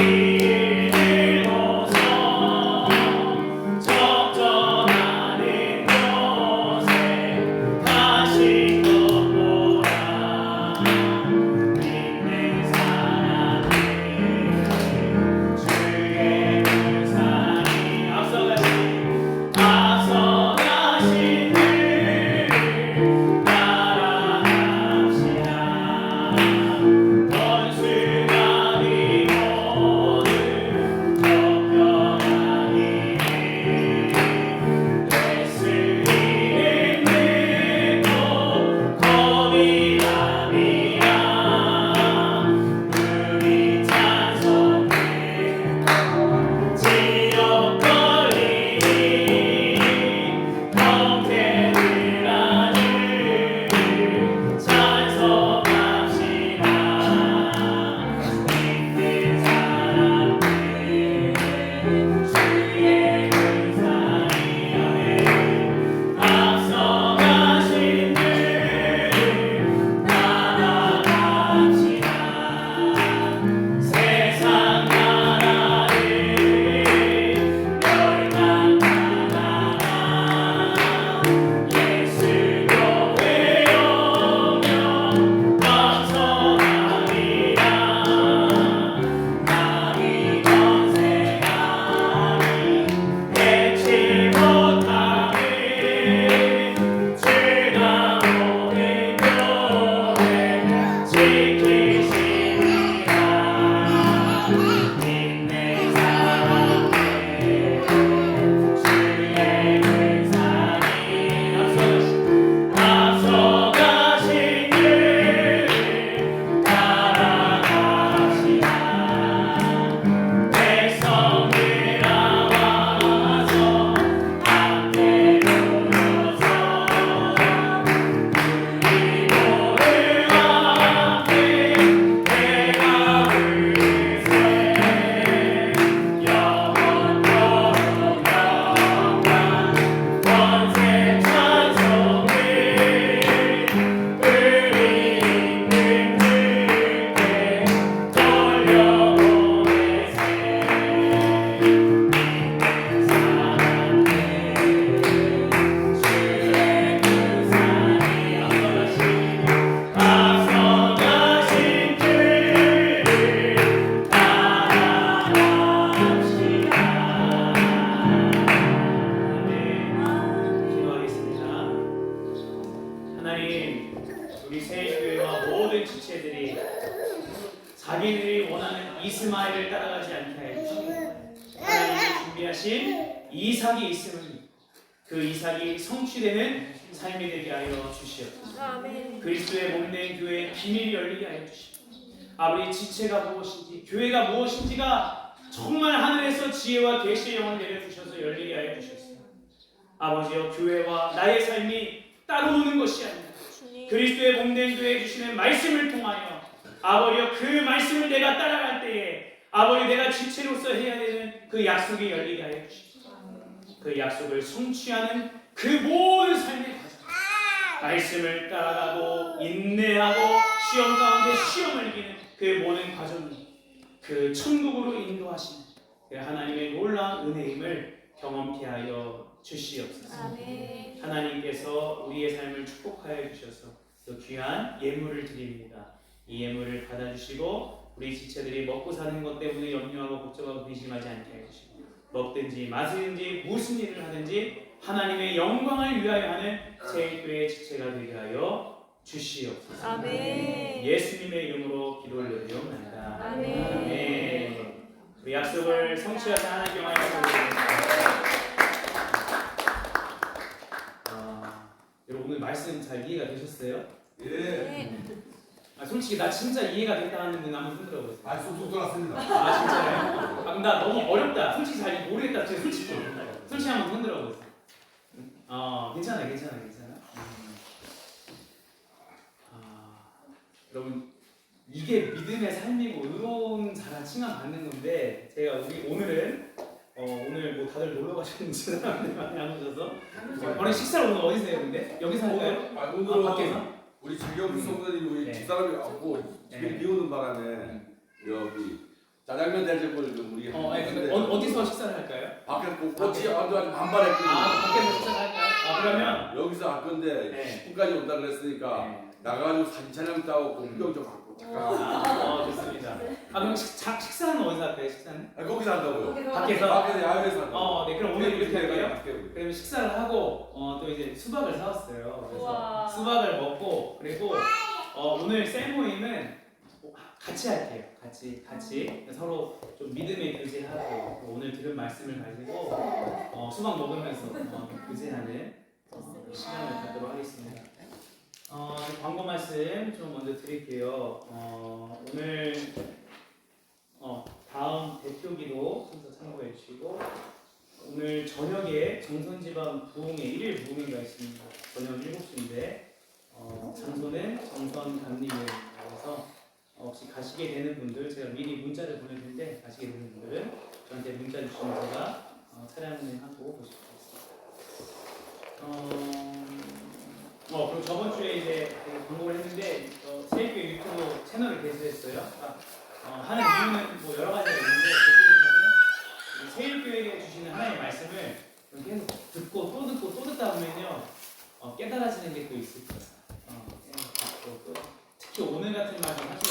우리 세일교회와 모든 지체들이 자기들이 원하는 이스마엘을 따라가지 않게 하여 주시고 하나님이 준비하신 이삭이 있음을 믿고 그 이삭이 성취되는 삶이 되게 하여 주시옵소서. 아멘. 그리스도의 몸된 교회의 비밀이 열리게 하여 주시고 아버지 지체가 무엇인지 교회가 무엇인지가 정말 하늘에서 지혜와 계시의 영을 내려주셔서 열리게 하여 주셨어요. 아버지여 교회와 나의 삶이 따로 오는 것이 아니라 그리스도의 몸된 교회에 주시는 말씀을 통하여 아버지여 그 말씀을 내가 따라갈 때에 아버지 내가 지체로서 해야 되는 그 약속이 열리게 하여 주시고 그 약속을 성취하는 그 모든 삶의 과정 말씀을 따라가고 인내하고 시험 가운데 시험을 이기는 그 모든 과정이 그 천국으로 인도하시는 그 하나님의 놀라운 은혜임을 경험케 하여 주시옵소서. 아멘. 하나님께서 우리의 삶을 축복하여 주셔서 또 귀한 예물을 드립니다. 이 예물을 받아주시고 우리 지체들이 먹고 사는 것 때문에 염려하고 걱정하고 근심하지 않게 해주시고 먹든지 마시든지 무슨 일을 하든지 하나님의 영광을 위하여 하는 세일교회의 지체가 되게 하여 주시옵소서. 아멘. 예수님의 이름으로 기도를 드리옵나이다. 아멘. 아멘. 우리 약속을 성취하자 하나님께 말씀드립니다. 여러분 오늘 말씀 잘 이해가 되셨어요? 예. 솔직히 나 진짜 이해가 됐다 하는 분 한번 흔들어 보세요. 아, 쏙쏙 들어갔습니다. 진짜요? 그럼 나 너무 어렵다. 솔직히 잘 모르겠다. 제가 솔직히 한번 흔들어 보세요. 괜찮아. 여러분 이게 믿음의 삶이고 의로운 자가 칭함받는 건데 제가 오늘은 오늘 뭐 다들 놀러 가셨는지 사람들 많이 안 오셔서 오늘 식사를 오늘 어디서 해요? 근데 여기서 할까요? 오늘은 밖에서? 우리 즐겨운 성도들이 우리 네. 집사람이 없고 집에 네. 비 오는 바람에 여기 짜장면 대접을 좀 우리 했는데 어디서 식사를 할까요? 밖에 꽃이 완전 반발했거든요. 밖에서 식사를 할까요? 그러면 여기서 할 건데 네. 10분까지 온다 그랬으니까 나가가지고 사진 촬영 따고 공병 좀 갖고 잠깐. 좋습니다. 그럼 식사는 어디서 할까요? 식사는? 거기서 한다고요. 밖에서? 밖에서 야외에서 한다고. 네. 그럼 오늘 이렇게 할게요. 할게요. 그러면 식사를 하고 또 이제 수박을 사왔어요. 그래서 우와. 수박을 먹고 그리고 오늘 셀 모임은 같이 할게요. 같이 서로 좀 믿음의 교제하고 오늘 들은 말씀을 가지고 수박 먹으면서 교제하는 시간을 갖도록 하겠습니다. 광고 말씀 좀 먼저 드릴게요. 오늘 다음 대표기도 순서 참고해 주시고 오늘 저녁에 정선지방 부흥회 1일 부흥회가 있습니다. 저녁 7시인데 장소는 정선 감리교회에서 혹시 가시게 되는 분들 제가 미리 문자를 보내드릴 때 가시게 되는 분들은 저한테 문자 주시면 제가 차량을 하고 보시겠습니다. 그리고 저번 주에 이제 광고를 했는데 세일교회 유튜브 채널을 개설했어요. 하는 이유는 뭐 여러 가지가 있는데 대표님은 세일교회에 주시는 하나님의 말씀을 계속 듣고 또 듣다 보면요 깨달아지는 게 또 있을 거예요. 또 특히 오늘 같은 말씀 사실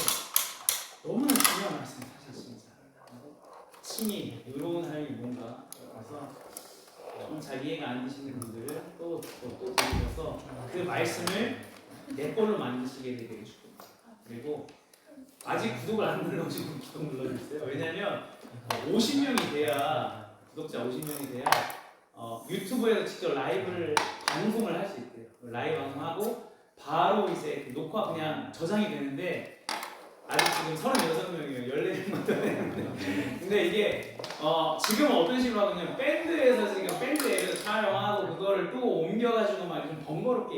너무나 중요한 말씀 사실 진짜 친히 의로운 하나님이 뭔가 그래서 좀 잘 이해가 안 되시는 분들은 또 들으셔서 그 말씀을 내 걸로 만드시게 되게 해주고 그리고 아직 구독을 안 눌러주시면 구독 눌러주세요. 왜냐면 50명이 돼야 구독자 50명이 돼야 유튜브에서 직접 라이브를 방송을 할 수 있대요. 라이브 방송하고 바로 이제 녹화 그냥 저장이 되는데 아직 지금 36명이에요. 14명만 더 되는데 근데 이게 지금은 어떤 식으로 하거든요. 밴드에서 지금 밴드에서 촬영하고 그거를 또 옮겨가지고 막 좀 번거롭게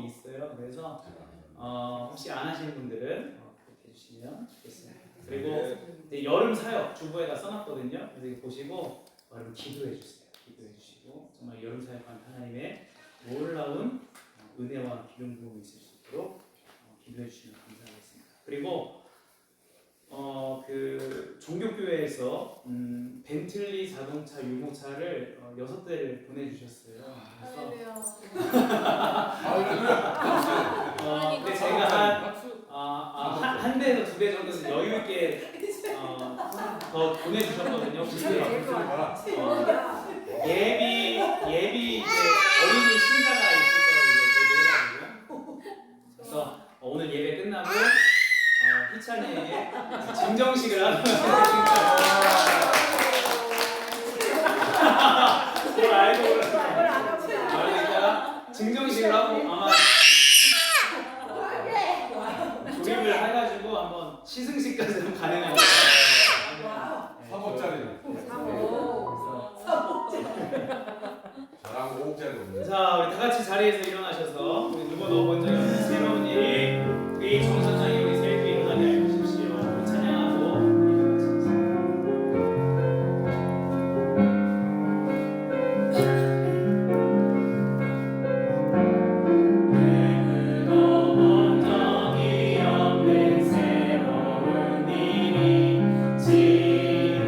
있어요. 그래서 혹시 안 하시는 분들은 그렇게 해주시면 좋겠습니다. 그리고 이제 여름 사역 주보에다 써놨거든요. 그래서 이거 보시고 여러분 기도해 주세요. 기도해 주시고 정말 여름 사역한 하나님의 놀라운 은혜와 기름 부음이 있을 수 있도록 기도해 주시면 감사하겠습니다. 그리고 그 종교교회에서 벤틀리 자동차 유모차를 6대를 보내주셨어요. 그래서 근데 제가 한 대에서 2대 정도는 여유 있게 더 보내주셨거든요. 예비 이제 어린이 신자가 있을 거라고 얘기해가지고 그래서 5억짜리 없네. 자, 우리 다 같이 자리에서 일어나셔서 우리 누구도 본 적이 없는 새로운 일이 우리 정선장이 우리 새롭게 일어나게 해 주십시오. 우리 찬양하고 원정이 없는 새로운 일이 지금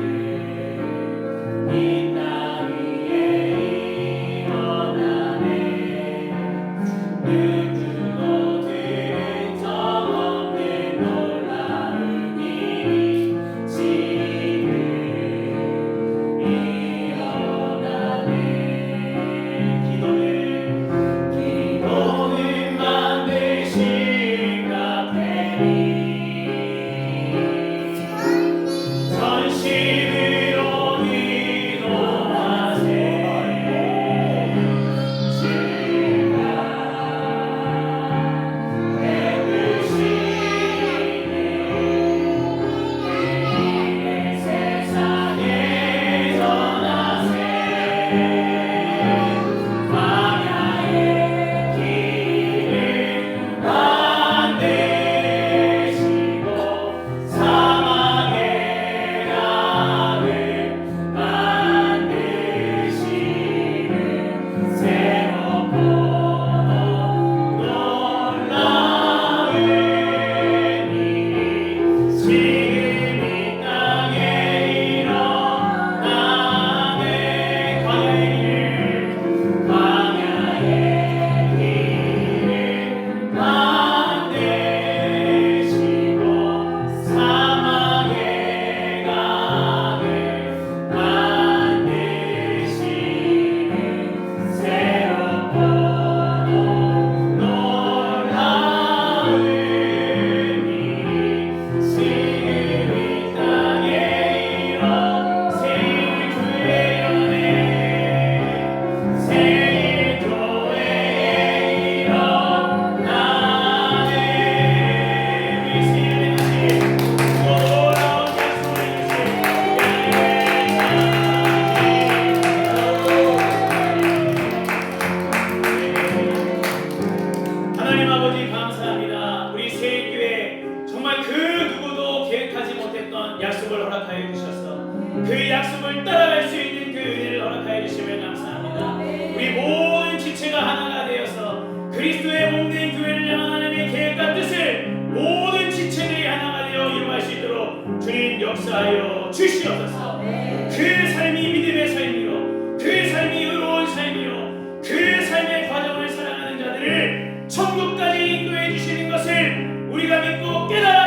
이 땅 위에 일어나네. 누구도 들은 적 없는 놀라운 일이 지금 일어나네. 기도는 반드시 갚으리. 전심으로 기도하세. 주가 베푸시네. 세상에 전하세. 광야의 길을 만드시고 사막의 강을 만드시는 새롭고 놀라운 일이 지금 이 땅에 일어나네. 광야의 길을 만드시고 사막의 강을 만드시는 새롭고 놀라운 일이 지금 이 땅에 일어나네. 새일 교회에 일어나네. 우리 새일 놀라운 약속을 하나님 아버지 감사합니다. 우리 새일교회 정말 그 누구도 계획하지 못했던 약속을 허락하여 주셔서 그 약속을 따라갈 수 있는 그 은혜를 허락하여 주시며 감사합니다. 우리 모든 지체가 하나가 되어서 그리스도의 몸된 교회를 향한 하나님의 계획과 뜻을 모든 지체들이 하나가 되어 이루어갈 수 있도록 주님 역사하여 주시옵소서. 그 삶이 믿음의 삶이요, 그 삶이 의로운 삶이요, 그 삶의 과정을 살아가는 자들을 천국까지 인도해 주시는 것을 우리가 믿고 깨달아